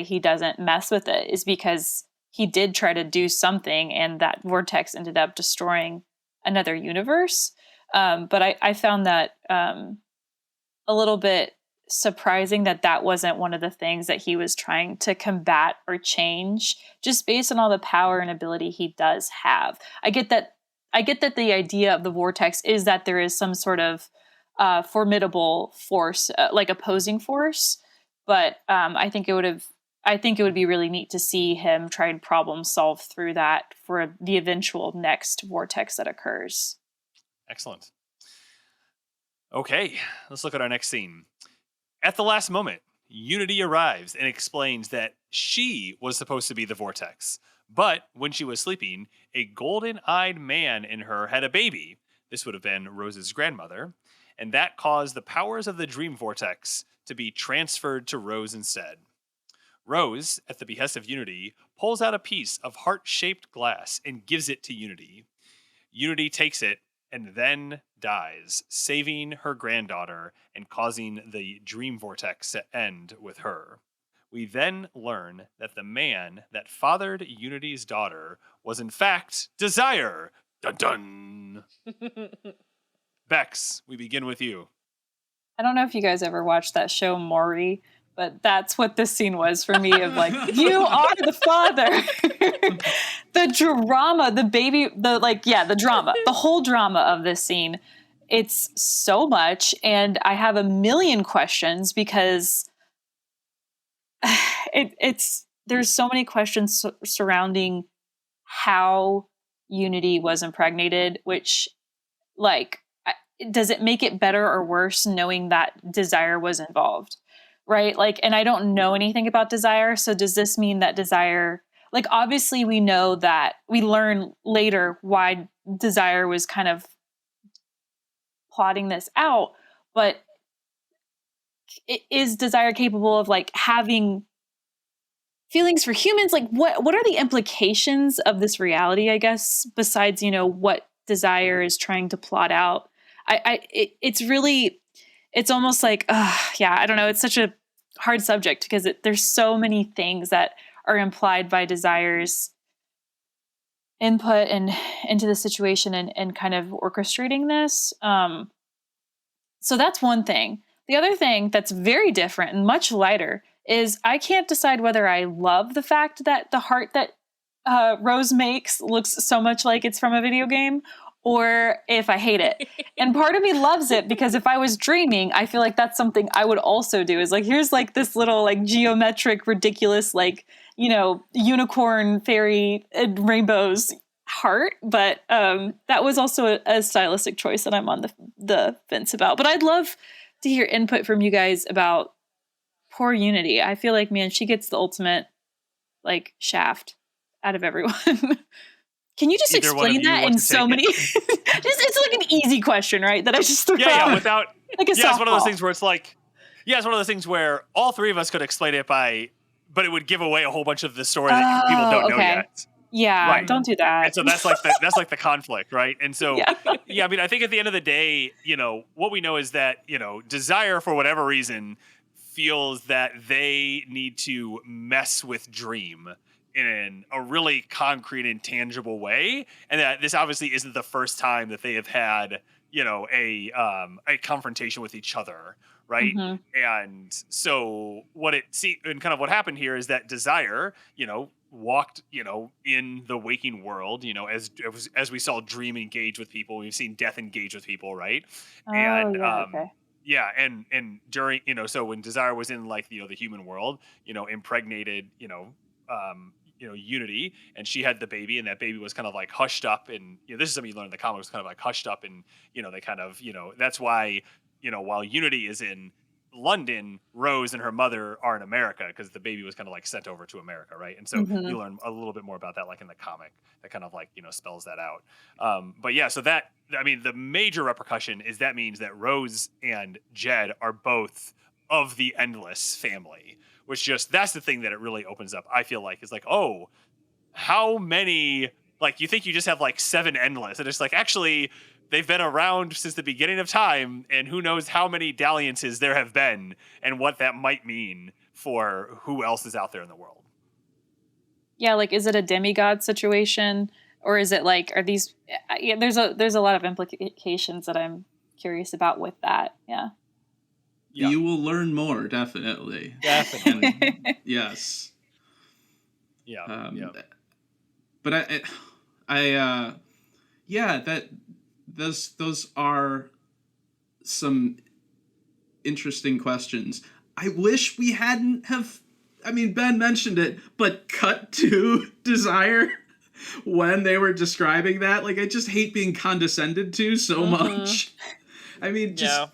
he doesn't mess with it, is because he did try to do something and that vortex ended up destroying another universe. But I found that a little bit surprising that wasn't one of the things that he was trying to combat or change, just based on all the power and ability he does have. I get that the idea of the vortex is that there is some sort of formidable force, like opposing force. But I think it would be really neat to see him try and problem solve through that for the eventual next vortex that occurs. Excellent. Okay, let's look at our next scene. At the last moment, Unity arrives and explains that she was supposed to be the vortex. But when she was sleeping, a golden-eyed man in her had a baby. This would have been Rose's grandmother. And that caused the powers of the dream vortex to be transferred to Rose instead. Rose, at the behest of Unity, pulls out a piece of heart-shaped glass and gives it to Unity. Unity takes it and then dies, saving her granddaughter and causing the dream vortex to end with her. We then learn that the man that fathered Unity's daughter was in fact Desire. Dun dun. Bex, we begin with you. I don't know if you guys ever watched that show Maury, but that's what this scene was for me, of like, you are the father. The drama, the drama, the whole drama of this scene. It's so much. And I have a million questions because there's so many questions surrounding how Unity was impregnated, which, like, does it make it better or worse knowing that Desire was involved? Right? Like, and I don't know anything about Desire. So does this mean that Desire, like, obviously we know that we learn later why Desire was kind of plotting this out, but is Desire capable of, like, having feelings for humans? Like, what are the implications of this reality, I guess, besides, what Desire is trying to plot out? It's almost like, I don't know. It's such a hard subject because there's so many things that are implied by Desire's input and into the situation and kind of orchestrating this. So that's one thing. The other thing that's very different and much lighter is I can't decide whether I love the fact that the heart that Rose makes looks so much like it's from a video game, or if I hate it. And part of me loves it because if I was dreaming, I feel like that's something I would also do, is like, here's like this little like geometric, ridiculous, like, unicorn, fairy, and rainbows heart. But that was also a stylistic choice that I'm on the fence about. But I'd love to hear input from you guys about poor Unity. I feel like, man, she gets the ultimate, like, shaft out of everyone. Can you just explain that in so many? It's like an easy question, right? That I just threw out. Yeah, without like a softball. It's one of those things where it's like, it's one of those things where all three of us could explain it but it would give away a whole bunch of the story that people don't know yet. Yeah, right. Don't do that. And so that's like the conflict, right? And so I mean, I think at the end of the day, what we know is that, Desire, for whatever reason, feels that they need to mess with Dream in a really concrete and tangible way, and that this obviously isn't the first time that they have had a confrontation with each other, right? Mm-hmm. And so and kind of what happened here is that Desire, walked, in the waking world, as we saw Dream engage with people, we've seen Death engage with people, right? Oh And yeah. Okay. yeah, and during, so when Desire was in like the human world, impregnated, Unity, and she had the baby, and that baby was kind of like hushed up, and this is something you learn in the comics, kind of like hushed up, and they kind of, that's why, while Unity is in London, Rose and her mother are in America because the baby was kind of like sent over to America, right? And so Mm-hmm. you learn a little bit more about that, like in the comic, that kind of like spells that out. But yeah, so that, I mean, the major repercussion is that means that Rose and Jed are both of the Endless family, which that's the thing that it really opens up. I feel like is like, oh, how many? Like, you think you just have like 7 Endless, and it's like, actually, they've been around since the beginning of time, and who knows how many dalliances there have been, and what that might mean for who else is out there in the world. Yeah, like, is it a demigod situation, or is it like, are these? Yeah, there's a lot of implications that I'm curious about with that. Yeah. Yeah. You will learn more, definitely. Definitely. And yes. Yeah. But yeah, that those are some interesting questions. I wish we hadn't have. I mean, Ben mentioned it, but cut to Desire when they were describing that. Like, I just hate being condescended to so much. I mean, just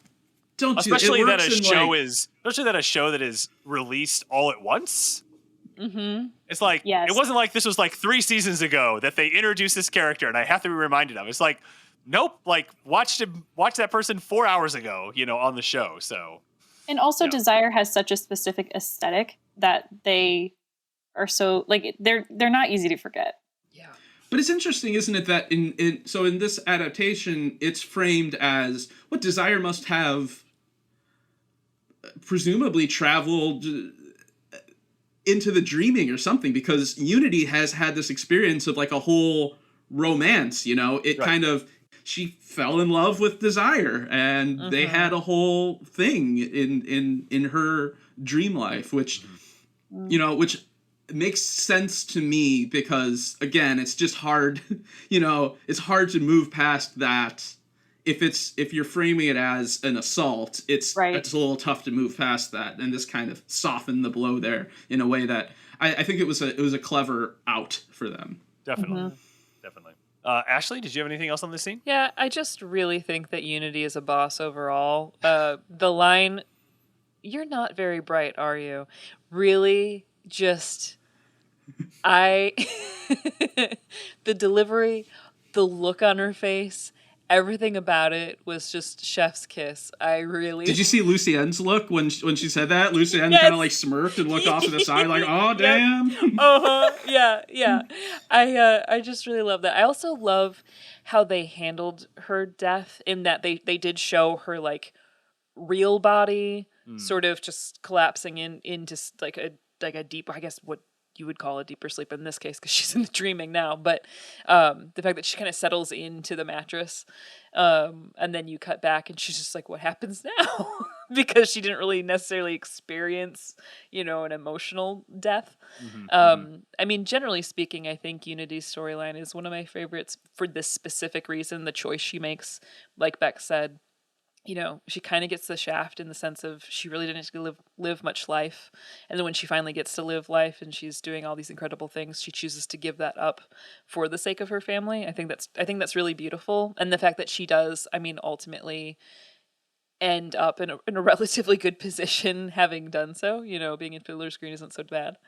don't do it. Especially It that works a in, show like, especially that a show that is released all at once. Mm-hmm. It's like, Yes. It wasn't like this was like 3 seasons ago that they introduced this character and I have to be reminded of. It's like, nope, like watch that person 4 hours ago, on the show. So, And also, Yeah. Desire has such a specific aesthetic that they are so, like, they're not easy to forget. Yeah. But it's interesting, isn't it, that in this adaptation, it's framed as what Desire must have presumably traveled into the dreaming or something, because Unity has had this experience of like a whole romance, It Right. kind of, she fell in love with Desire, and they had a whole thing in her dream life, which which makes sense to me, because again, it's just hard, it's hard to move past that. If you're framing it as an assault, it's Right. a little tough to move past that, and this kind of softened the blow there in a way that I think it was a clever out for them. Definitely. Definitely. Ashley, did you have anything else on this scene? Yeah, I just really think that Unity is a boss overall. The line, "You're not very bright, are you?" really just, the delivery, the look on her face, everything about it was just chef's kiss. I really... Did you see Lucienne's look when she said that? Lucienne Yes. kind of like smirked and looked off to the side like, "Oh, damn." Yeah. I just really love that. I also love how they handled her death, in that they did show her like real body sort of just collapsing into like a deep, I guess what you would call a deeper sleep in this case, because she's in the dreaming now, but the fact that she kind of settles into the mattress, and then you cut back and she's just like, what happens now? Because she didn't really necessarily experience, an emotional death. I mean, generally speaking, I think Unity's storyline is one of my favorites for this specific reason. The choice she makes, like Beck said, she kind of gets the shaft in the sense of she really didn't live much life. And then when she finally gets to live life and she's doing all these incredible things, she chooses to give that up for the sake of her family. I think that's really beautiful. And the fact that she does, I mean, ultimately end up in a relatively good position having done so, being in Fiddler's Green isn't so bad.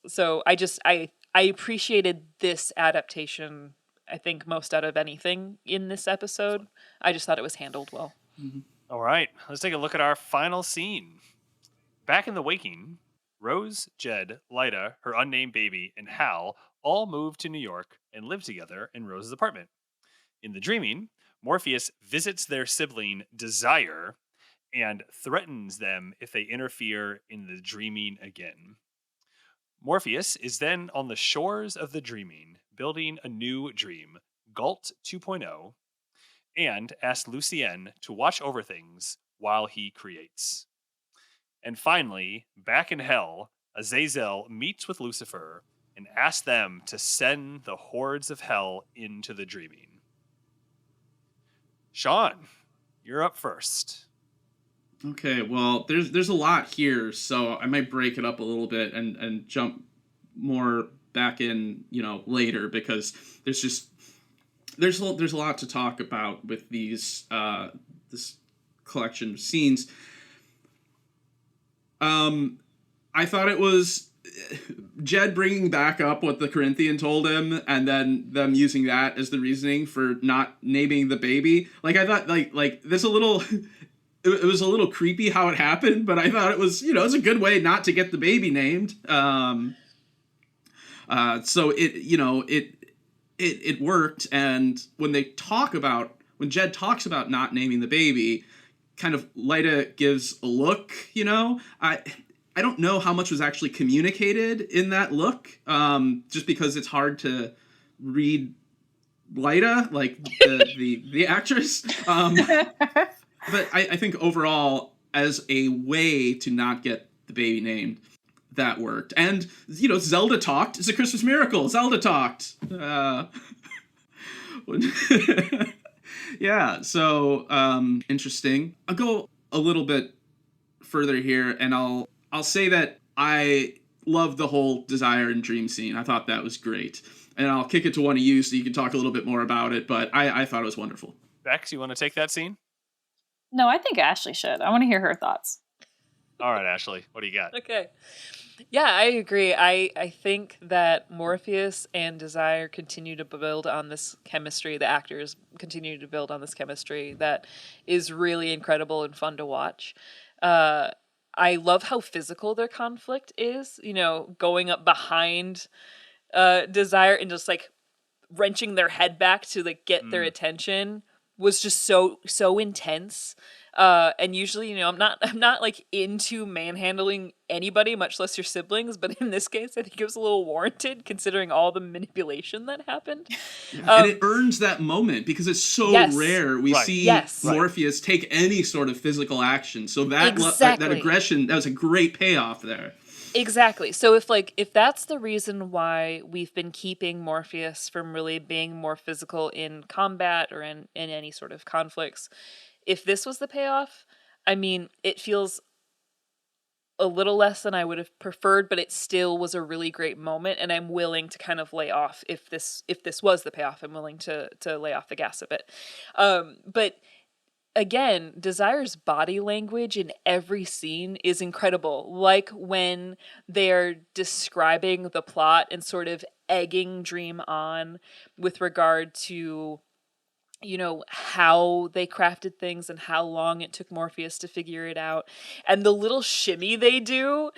So I appreciated this adaptation, I think, most out of anything in this episode. I just thought it was handled well. All right, let's take a look at our final scene. Back in the waking, Rose, Jed, Lyta, her unnamed baby, and Hal all move to New York and live together in Rose's apartment. In the dreaming, Morpheus visits their sibling Desire and threatens them if they interfere in the dreaming again. Morpheus is then on the shores of the dreaming, building a new dream, Galt 2.0, and asks Lucienne to watch over things while he creates. And finally, back in hell, Azazel meets with Lucifer and asks them to send the hordes of hell into the dreaming. Sean, you're up first. Okay, well, there's a lot here, so I might break it up a little bit and jump more back in, later, because there's a lot to talk about with these this collection of scenes. I thought it was Jed bringing back up what the Corinthian told him, and then them using that as the reasoning for not naming the baby. Like, I thought, like this a little. It was a little creepy how it happened, but I thought it was, it was a good way not to get the baby named. So it worked. And when Jed talks about not naming the baby, kind of Lyta gives a look, I don't know how much was actually communicated in that look, just because it's hard to read Lyta, like the actress. But I think overall, as a way to not get the baby named, that worked. And, Zelda talked. It's a Christmas miracle. Zelda talked. Yeah, so interesting. I'll go a little bit further here, and I'll say that I love the whole Desire and Dream scene. I thought that was great. And I'll kick it to one of you so you can talk a little bit more about it, but I thought it was wonderful. Bex, you want to take that scene? No, I think Ashley should. I want to hear her thoughts. All right, Ashley, what do you got? Okay. Yeah, I agree. I think that Morpheus and Desire continue to build on this chemistry. The actors continue to build on this chemistry that is really incredible and fun to watch. I love how physical their conflict is, going up behind Desire and just like wrenching their head back to like get their attention was just so intense. And usually, I'm not like into manhandling anybody, much less your siblings, but in this case I think it was a little warranted considering all the manipulation that happened. And it earns that moment because it's so rare we see Morpheus take any sort of physical action. So that that aggression, that was a great payoff there. Exactly. So if that's the reason why we've been keeping Morpheus from really being more physical in combat or in any sort of conflicts, if this was the payoff, I mean, it feels a little less than I would have preferred, but it still was a really great moment, and I'm willing to kind of lay off if this was the payoff. I'm willing to lay off the gas a bit. But again, Desire's body language in every scene is incredible. Like when they're describing the plot and sort of egging Dream on with regard to, how they crafted things and how long it took Morpheus to figure it out. And the little shimmy they do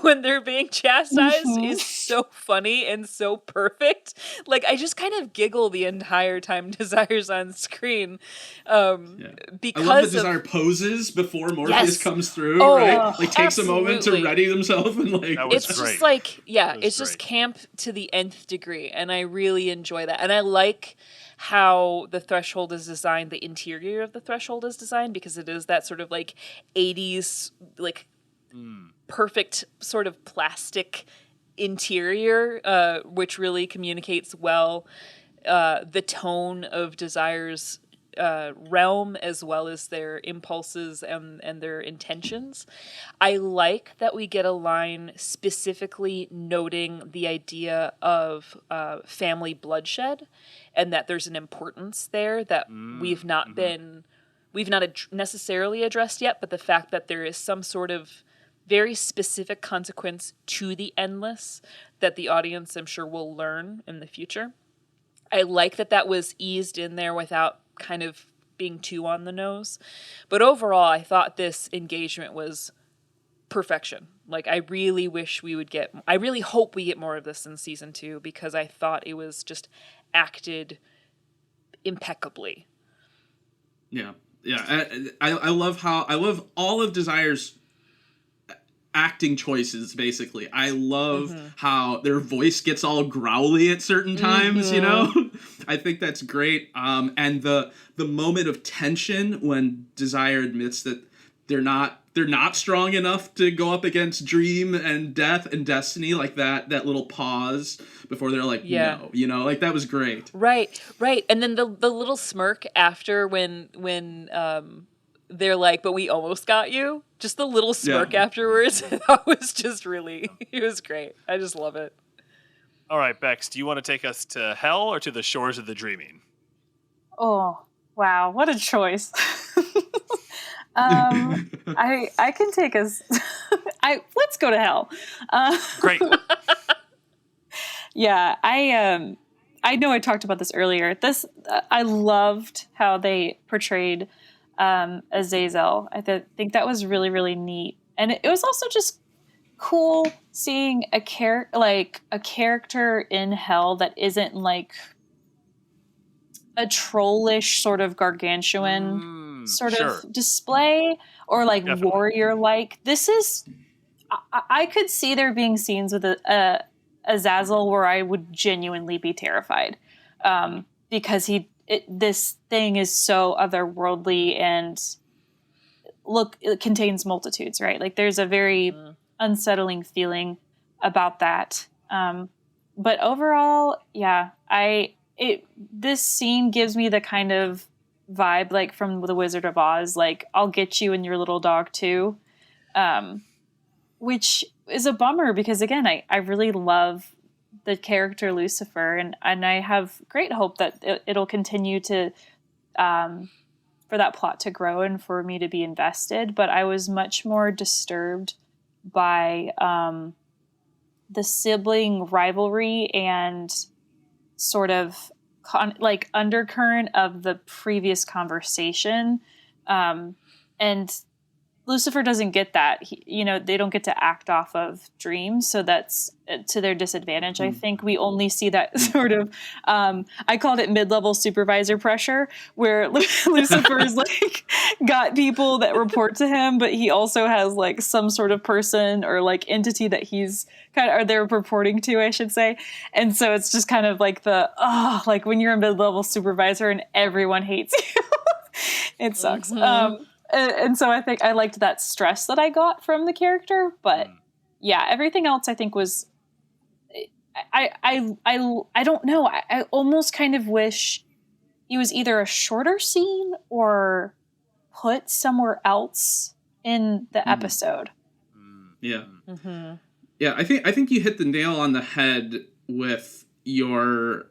when they're being chastised is so funny and so perfect. Like, I just kind of giggle the entire time Desire's on screen. Because I love that Desire poses before Morpheus comes through, right? Like, takes a moment to ready himself. And like, it's great. Just like, it's just camp to the nth degree. And I really enjoy that. And I like how the Threshold is designed, the interior of the Threshold is designed, because it is that sort of like 80s, like perfect sort of plastic interior, which really communicates well the tone of Desire's realm as well as their impulses and their intentions. I like that we get a line specifically noting the idea of family bloodshed, and that there's an importance there that we've not necessarily addressed yet, but the fact that there is some sort of very specific consequence to the endless that the audience, I'm sure, will learn in the future. I like that was eased in there without kind of being too on the nose. But overall, I thought this engagement was perfection. Like, I really hope we get more of this in season 2, because I thought it was just acted impeccably. Yeah. I love all of Desire's acting choices, basically. I love how their voice gets all growly at certain times, you know? I think that's great. And the moment of tension when Desire admits that they're not strong enough to go up against Dream and Death and Destiny, like that little pause before they're like, no, you know, like that was great. Right. And then the little smirk after when they're like, but we almost got you. Just the little smirk afterwards. That was just really, it was great. I just love it. All right, Bex, do you want to take us to hell or to the shores of the dreaming? Oh, wow. What a choice. I can take us. Let's go to hell. Great. Yeah, I know I talked about this earlier. I loved how they portrayed Azazel. I think that was really, really neat, and it was also just cool seeing a character in hell that isn't like a trollish sort of gargantuan of display or like warrior like. This is I could see there being scenes with Azazel where I would genuinely be terrified because this thing is so otherworldly and it contains multitudes, right? Like there's a very unsettling feeling about that. But overall, yeah, this scene gives me the kind of vibe like from The Wizard of Oz, like I'll get you and your little dog too, which is a bummer because again, I really love the character Lucifer and I have great hope that it'll continue to for that plot to grow and for me to be invested. But I was much more disturbed by the sibling rivalry and sort of undercurrent of the previous conversation. And Lucifer doesn't get that. They don't get to act off of dreams. So that's to their disadvantage. I think we only see that sort of, I called it mid-level supervisor pressure, where Lucifer's like got people that report to him, but he also has like some sort of person or like entity that he's or they're reporting to, I should say. And so it's just kind of like like when you're a mid-level supervisor and everyone hates you, it sucks. And so I think I liked that stress that I got from the character, but yeah, everything else I think was, I don't know. I almost kind of wish it was either a shorter scene or put somewhere else in the episode. Yeah. Yeah. I think you hit the nail on the head with your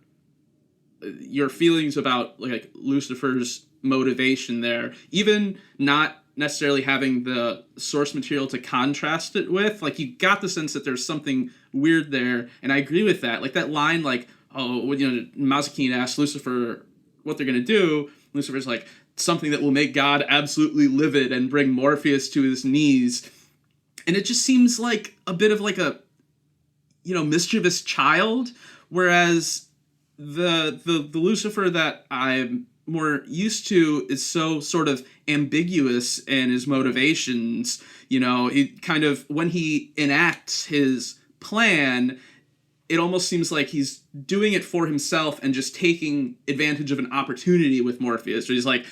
feelings about like Lucifer's motivation there, even not necessarily having the source material to contrast it with. Like you got the sense that there's something weird there, and I agree with that. Like that line, like, Mazikeen asks Lucifer what they're gonna do. Lucifer's like, something that will make God absolutely livid and bring Morpheus to his knees. And it just seems like a bit of like a mischievous child, whereas the Lucifer that I'm more used to is so sort of ambiguous in his motivations. He kind of, when he enacts his plan, it almost seems like he's doing it for himself and just taking advantage of an opportunity with Morpheus. So he's like,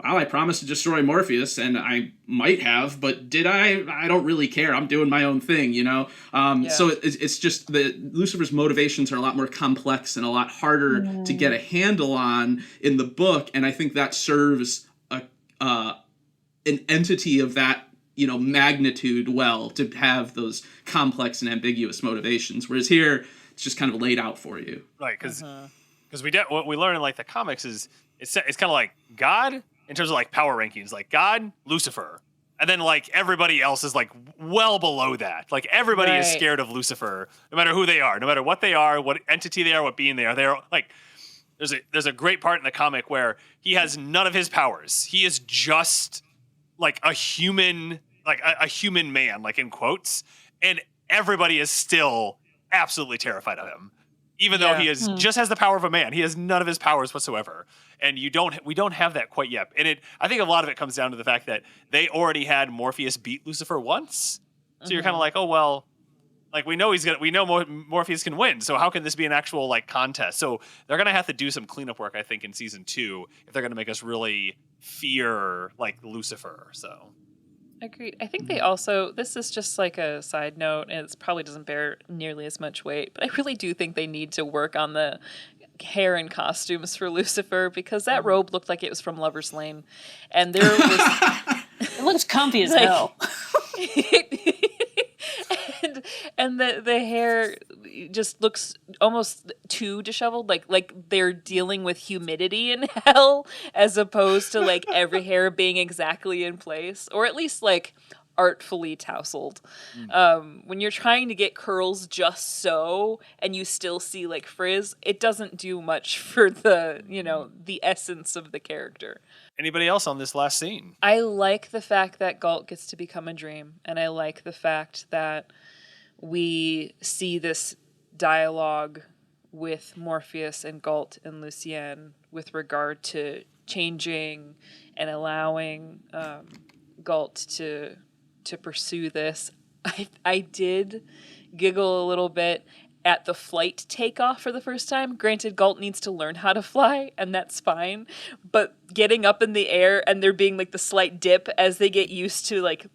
well, I promised to destroy Morpheus, and I might have, but did I? I don't really care. I'm doing my own thing, So it's just that Lucifer's motivations are a lot more complex and a lot harder to get a handle on in the book, and I think that serves an entity of that magnitude well, to have those complex and ambiguous motivations. Whereas here, it's just kind of laid out for you, right? Because what we learn in like the comics is it's kind of like God. In terms of like power rankings, like God, Lucifer, and then like everybody else is like well below that. Like everybody is scared of Lucifer, no matter who they are, no matter what they are, what entity they are, what being they are. They're like, there's a great part in the comic where he has none of his powers. He is just like a human man, like in quotes, and everybody is still absolutely terrified of him. Even though he just has the power of a man, he has none of his powers whatsoever, and we don't have that quite yet. And I think a lot of it comes down to the fact that they already had Morpheus beat Lucifer once, So you're kind of like, oh well, like we know Morpheus can win. So how can this be an actual like contest? So they're gonna have to do some cleanup work, I think, in season 2 if they're gonna make us really fear like Lucifer. So Agreed. I think they also, this is just like a side note, and it probably doesn't bear nearly as much weight, but I really do think they need to work on the hair and costumes for Lucifer, because that robe looked like it was from Lover's Lane. And there was... It looks comfy as Like- hell. and the hair just looks almost too disheveled, like they're dealing with humidity in hell, as opposed to like every hair being exactly in place, or at least like artfully tousled. When you're trying to get curls just so, and you still see like frizz, it doesn't do much for the, the essence of the character. anybody else on this last scene? I like the fact that Galt gets to become a dream, and I like the fact that we see this dialogue with Morpheus and Galt and Lucienne with regard to changing and allowing Galt to pursue this. I did giggle a little bit at the flight takeoff for the first time. Granted, Galt needs to learn how to fly, and that's fine. But getting up in the air and there being like the slight dip as they get used to like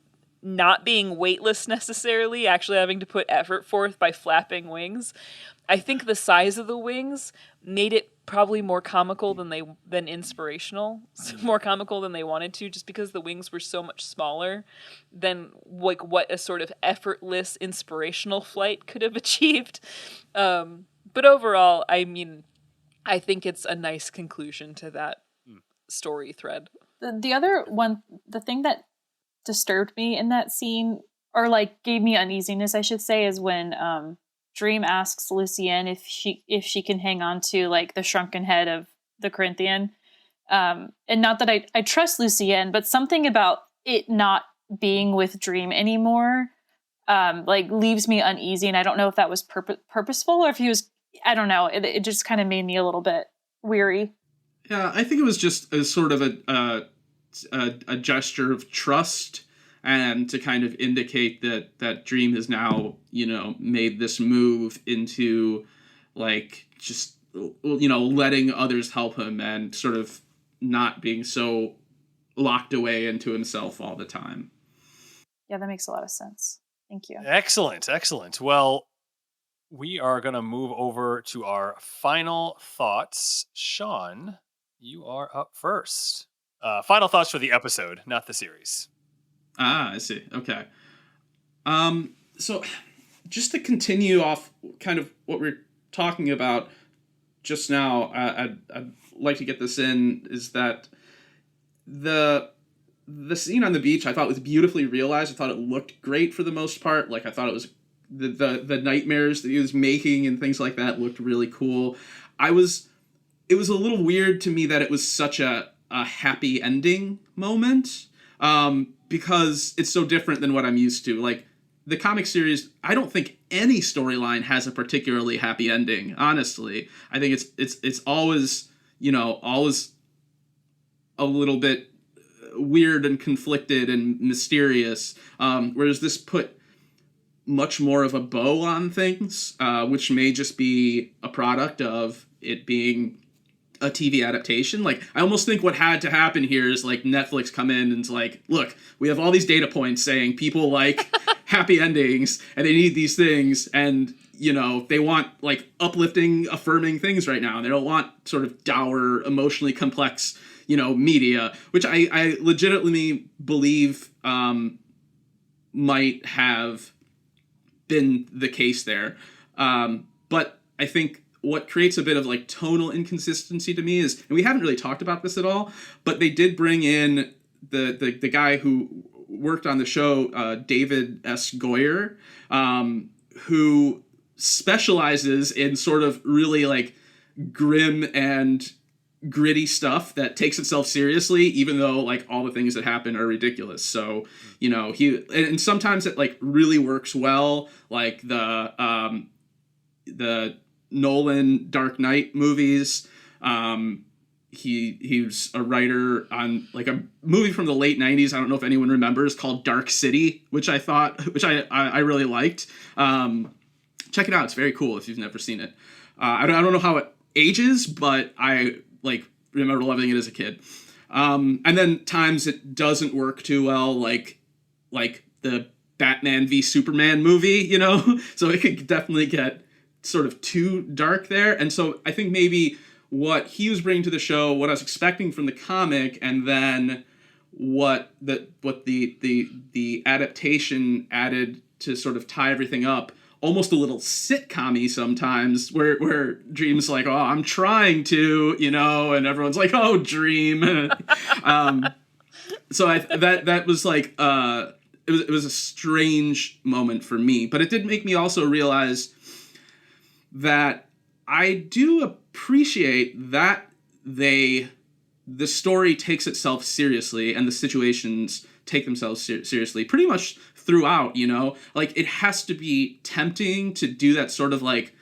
not being weightless necessarily, actually having to put effort forth by flapping wings. I think the size of the wings made it probably more comical than inspirational, more comical than they wanted to, just because the wings were so much smaller than like what a sort of effortless inspirational flight could have achieved. But overall, I mean, I think it's a nice conclusion to that story thread. The other one, the thing that disturbed me in that scene, or like gave me uneasiness, I should say, is when Dream asks Lucienne if she can hang on to like the shrunken head of the Corinthian. And not that I trust Lucienne, but something about it not being with Dream anymore like leaves me uneasy, and I don't know if that was purposeful or if he was, I don't know, it just kind of made me a little bit weary. Yeah, I think it was just a sort of a gesture of trust, and to kind of indicate that Dream has now, made this move into like just, letting others help him and sort of not being so locked away into himself all the time. Yeah, that makes a lot of sense. Thank you. Excellent. Well, we are going to move over to our final thoughts. Sean, you are up first. Final thoughts for the episode, not the series. I see. Okay. So just to continue off kind of what we're talking about just now, I'd like to get this in, is that the scene on the beach I thought was beautifully realized. I thought it looked great for the most part. Like, I thought it was the nightmares that he was making and things like that looked really cool. It was a little weird to me that it was such a happy ending moment, because it's so different than what I'm used to. Like, the comic series, I don't think any storyline has a particularly happy ending, honestly. I think it's always, always a little bit weird and conflicted and mysterious, whereas this put much more of a bow on things, which may just be a product of it being a TV adaptation. Like, I almost think what had to happen here is like Netflix come in and's like, look, we have all these data points saying people like happy endings and they need these things, and they want like uplifting, affirming things right now, and they don't want sort of dour, emotionally complex media, which I legitimately believe might have been the case there, but I think what creates a bit of like tonal inconsistency to me is, and we haven't really talked about this at all, but they did bring in the guy who worked on the show, David S. Goyer, who specializes in sort of really like grim and gritty stuff that takes itself seriously, even though like all the things that happen are ridiculous. So, he, and sometimes it like really works well, like the Nolan Dark Knight movies, he was a writer on like a movie from the late 90s. I don't know if anyone remembers, called Dark City, which I really liked. Check it out. It's very cool if you've never seen it. I don't know how it ages, but I like remember loving it as a kid. And then times it doesn't work too well, like the Batman v Superman movie, you know? So it could definitely get sort of too dark there. And so I think maybe what he was bringing to the show, what I was expecting from the comic, and then what the adaptation added to sort of tie everything up, almost a little sitcom-y sometimes, where Dream's like, oh, I'm trying to, you know, and everyone's like, oh, Dream. So that was like, it was a strange moment for me, but it did make me also realize that I do appreciate that the story takes itself seriously and the situations take themselves seriously pretty much throughout, you know? Like, it has to be tempting to do that sort of like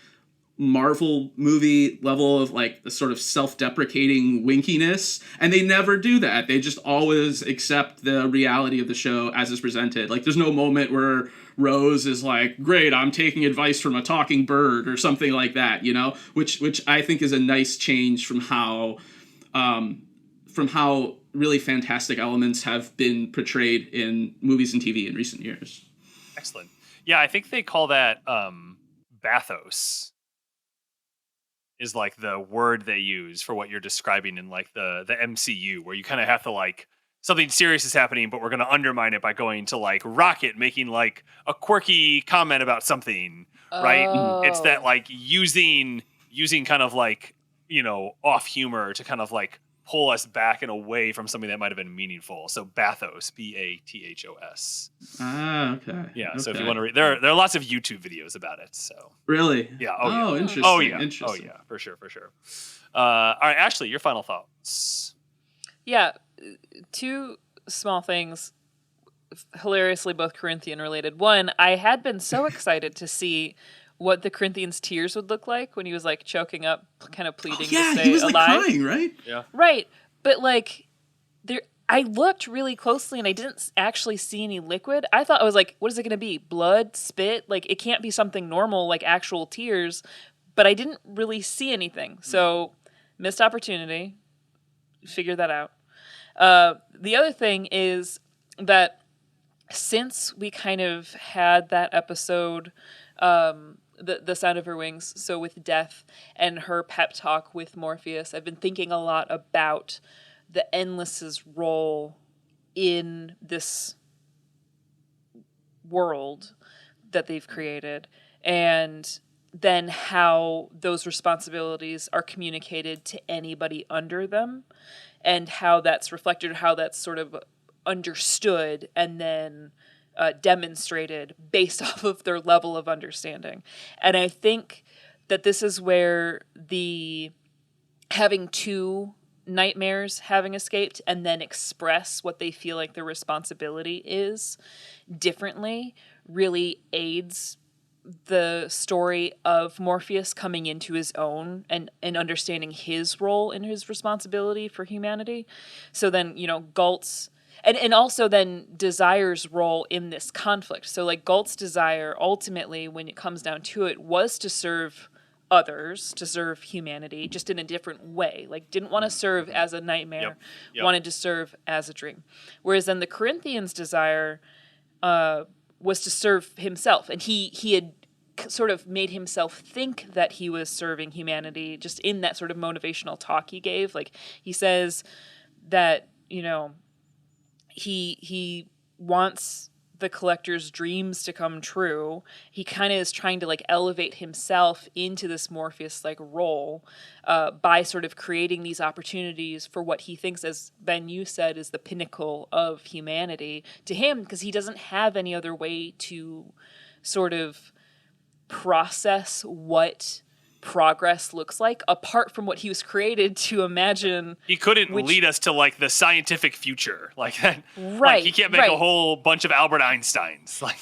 Marvel movie level of like the sort of self-deprecating winkiness, and they never do that. They just always accept the reality of the show as is presented. Like, there's no moment where Rose is like, great, I'm taking advice from a talking bird or something like that, you know, which I think is a nice change from how really fantastic elements have been portrayed in movies and TV in recent years. Excellent. Yeah, I think they call that bathos is like the word they use for what you're describing in like the MCU, where you kind of have to like, something serious is happening, but we're going to undermine it by going to like Rocket making like a quirky comment about something, right? Oh. It's that like using kind of like, you know, off humor to kind of like pull us back and away from something that might have been meaningful. So bathos, Bathos. Ah, okay. Yeah. Okay. So if you want to read, there are lots of YouTube videos about it. So really, yeah. Oh, yeah. Interesting. Oh yeah. Interesting. Oh yeah. For sure. All right, Ashley, your final thoughts. Yeah, two small things, hilariously both Corinthian related. One, I had been so excited to see what the Corinthian's tears would look like when he was like choking up, kind of pleading to stay he was like alive. crying, right? Yeah. Right, but like I looked really closely and I didn't actually see any liquid. I thought, I was like, what is it going to be? Blood, spit? Like, it can't be something normal like actual tears, but I didn't really see anything. So, missed opportunity. Figure that out. The other thing is that since we kind of had that episode, the Sound of Her Wings, so with Death and her pep talk with Morpheus, I've been thinking a lot about the Endless's role in this world that they've created, and then how those responsibilities are communicated to anybody under them, and how that's reflected, how that's sort of understood and then demonstrated based off of their level of understanding. And I think that this is where the having two nightmares having escaped and then express what they feel like their responsibility is differently really aids the story of Morpheus coming into his own and understanding his role and his responsibility for humanity. So then, you know, Galt's and also then Desire's role in this conflict. So like Galt's desire ultimately, when it comes down to it, was to serve others, to serve humanity, just in a different way. Like, didn't want to serve as a nightmare, Yep. wanted to serve as a dream. Whereas then the Corinthians' desire was to serve himself, and he had sort of made himself think that he was serving humanity just in that sort of motivational talk he gave. Like, he says that, you know, he wants the collector's dreams to come true. He kind of is trying to like elevate himself into this Morpheus like role by sort of creating these opportunities for what he thinks, as Ben, you said, is the pinnacle of humanity to him, because he doesn't have any other way to sort of process what progress looks like, apart from what he was created to imagine. He couldn't lead us to like the scientific future like that. Right. Like he can't make a whole bunch of Albert Einsteins. Like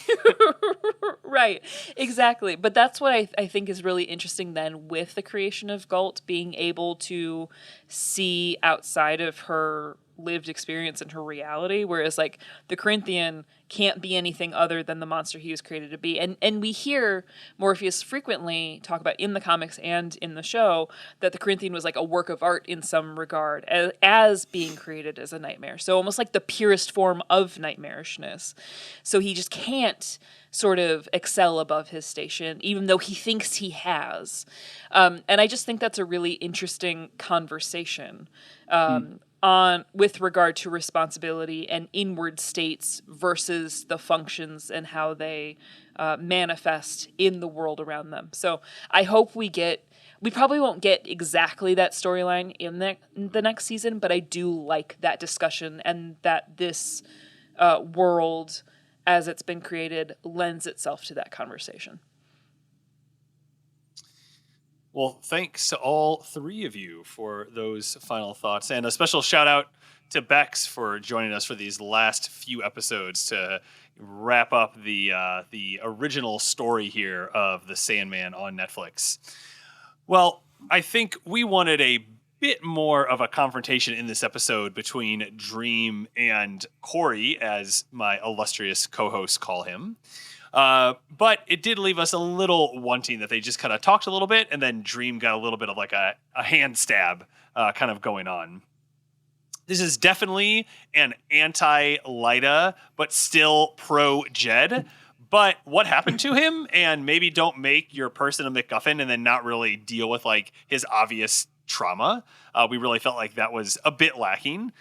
Right, exactly. But that's what I think is really interesting then with the creation of Galt, being able to see outside of her lived experience and her reality, whereas like the Corinthian can't be anything other than the monster he was created to be. And we hear Morpheus frequently talk about in the comics and in the show that the Corinthian was like a work of art in some regard as being created as a nightmare. So almost like the purest form of nightmarishness. So he just can't sort of excel above his station, even though he thinks he has. And I just think that's a really interesting conversation on with regard to responsibility and inward states versus the functions and how they manifest in the world around them. So I hope we probably won't get exactly that storyline in the next season, but I do like that discussion and that this world, as it's been created, lends itself to that conversation. Well, thanks to all three of you for those final thoughts. And a special shout out to Bex for joining us for these last few episodes to wrap up the original story here of the Sandman on Netflix. Well, I think we wanted a bit more of a confrontation in this episode between Dream and Corey, as my illustrious co-hosts call him. But it did leave us a little wanting that they just kind of talked a little bit, and then Dream got a little bit of like a hand stab kind of going on. This is definitely an anti-Lyta, but still pro-Jed. But what happened to him? And maybe don't make your person a MacGuffin and then not really deal with like his obvious trauma. We really felt like that was a bit lacking.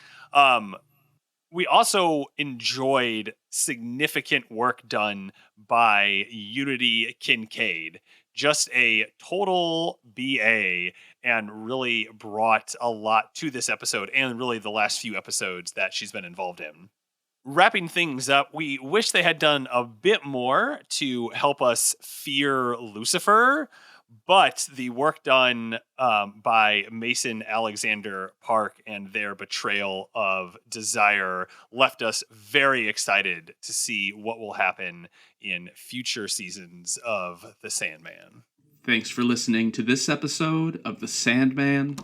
We also enjoyed significant work done by Unity Kincaid. Just a total BA, and really brought a lot to this episode and really the last few episodes that she's been involved in. Wrapping things up, we wish they had done a bit more to help us fear Lucifer, but the work done by Mason Alexander Park and their betrayal of Desire left us very excited to see what will happen in future seasons of The Sandman. Thanks for listening to this episode of The Sandman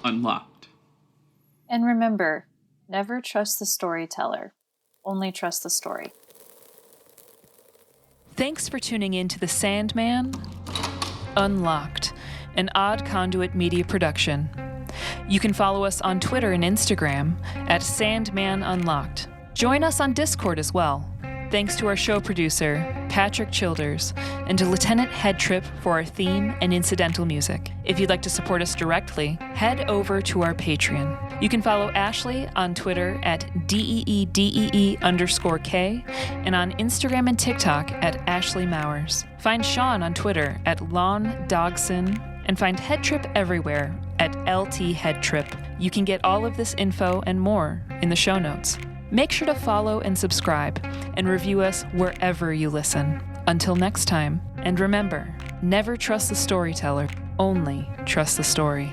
Unlocked. And remember, never trust the storyteller. Only trust the story. Thanks for tuning in to The Sandman Unlocked, an Odd Conduit Media production. You can follow us on Twitter and Instagram at Sandman Unlocked. Join us on Discord as well. Thanks to our show producer, Patrick Childers, and to Lieutenant Headtrip for our theme and incidental music. If you'd like to support us directly, head over to our Patreon. You can follow Ashley on Twitter at DEEDEE_K and on Instagram and TikTok at Ashley Mowers. Find Sean on Twitter at Lon Dogson and find Headtrip everywhere at LT Headtrip. You can get all of this info and more in the show notes. Make sure to follow and subscribe and review us wherever you listen. Until next time, and remember, never trust the storyteller, only trust the story.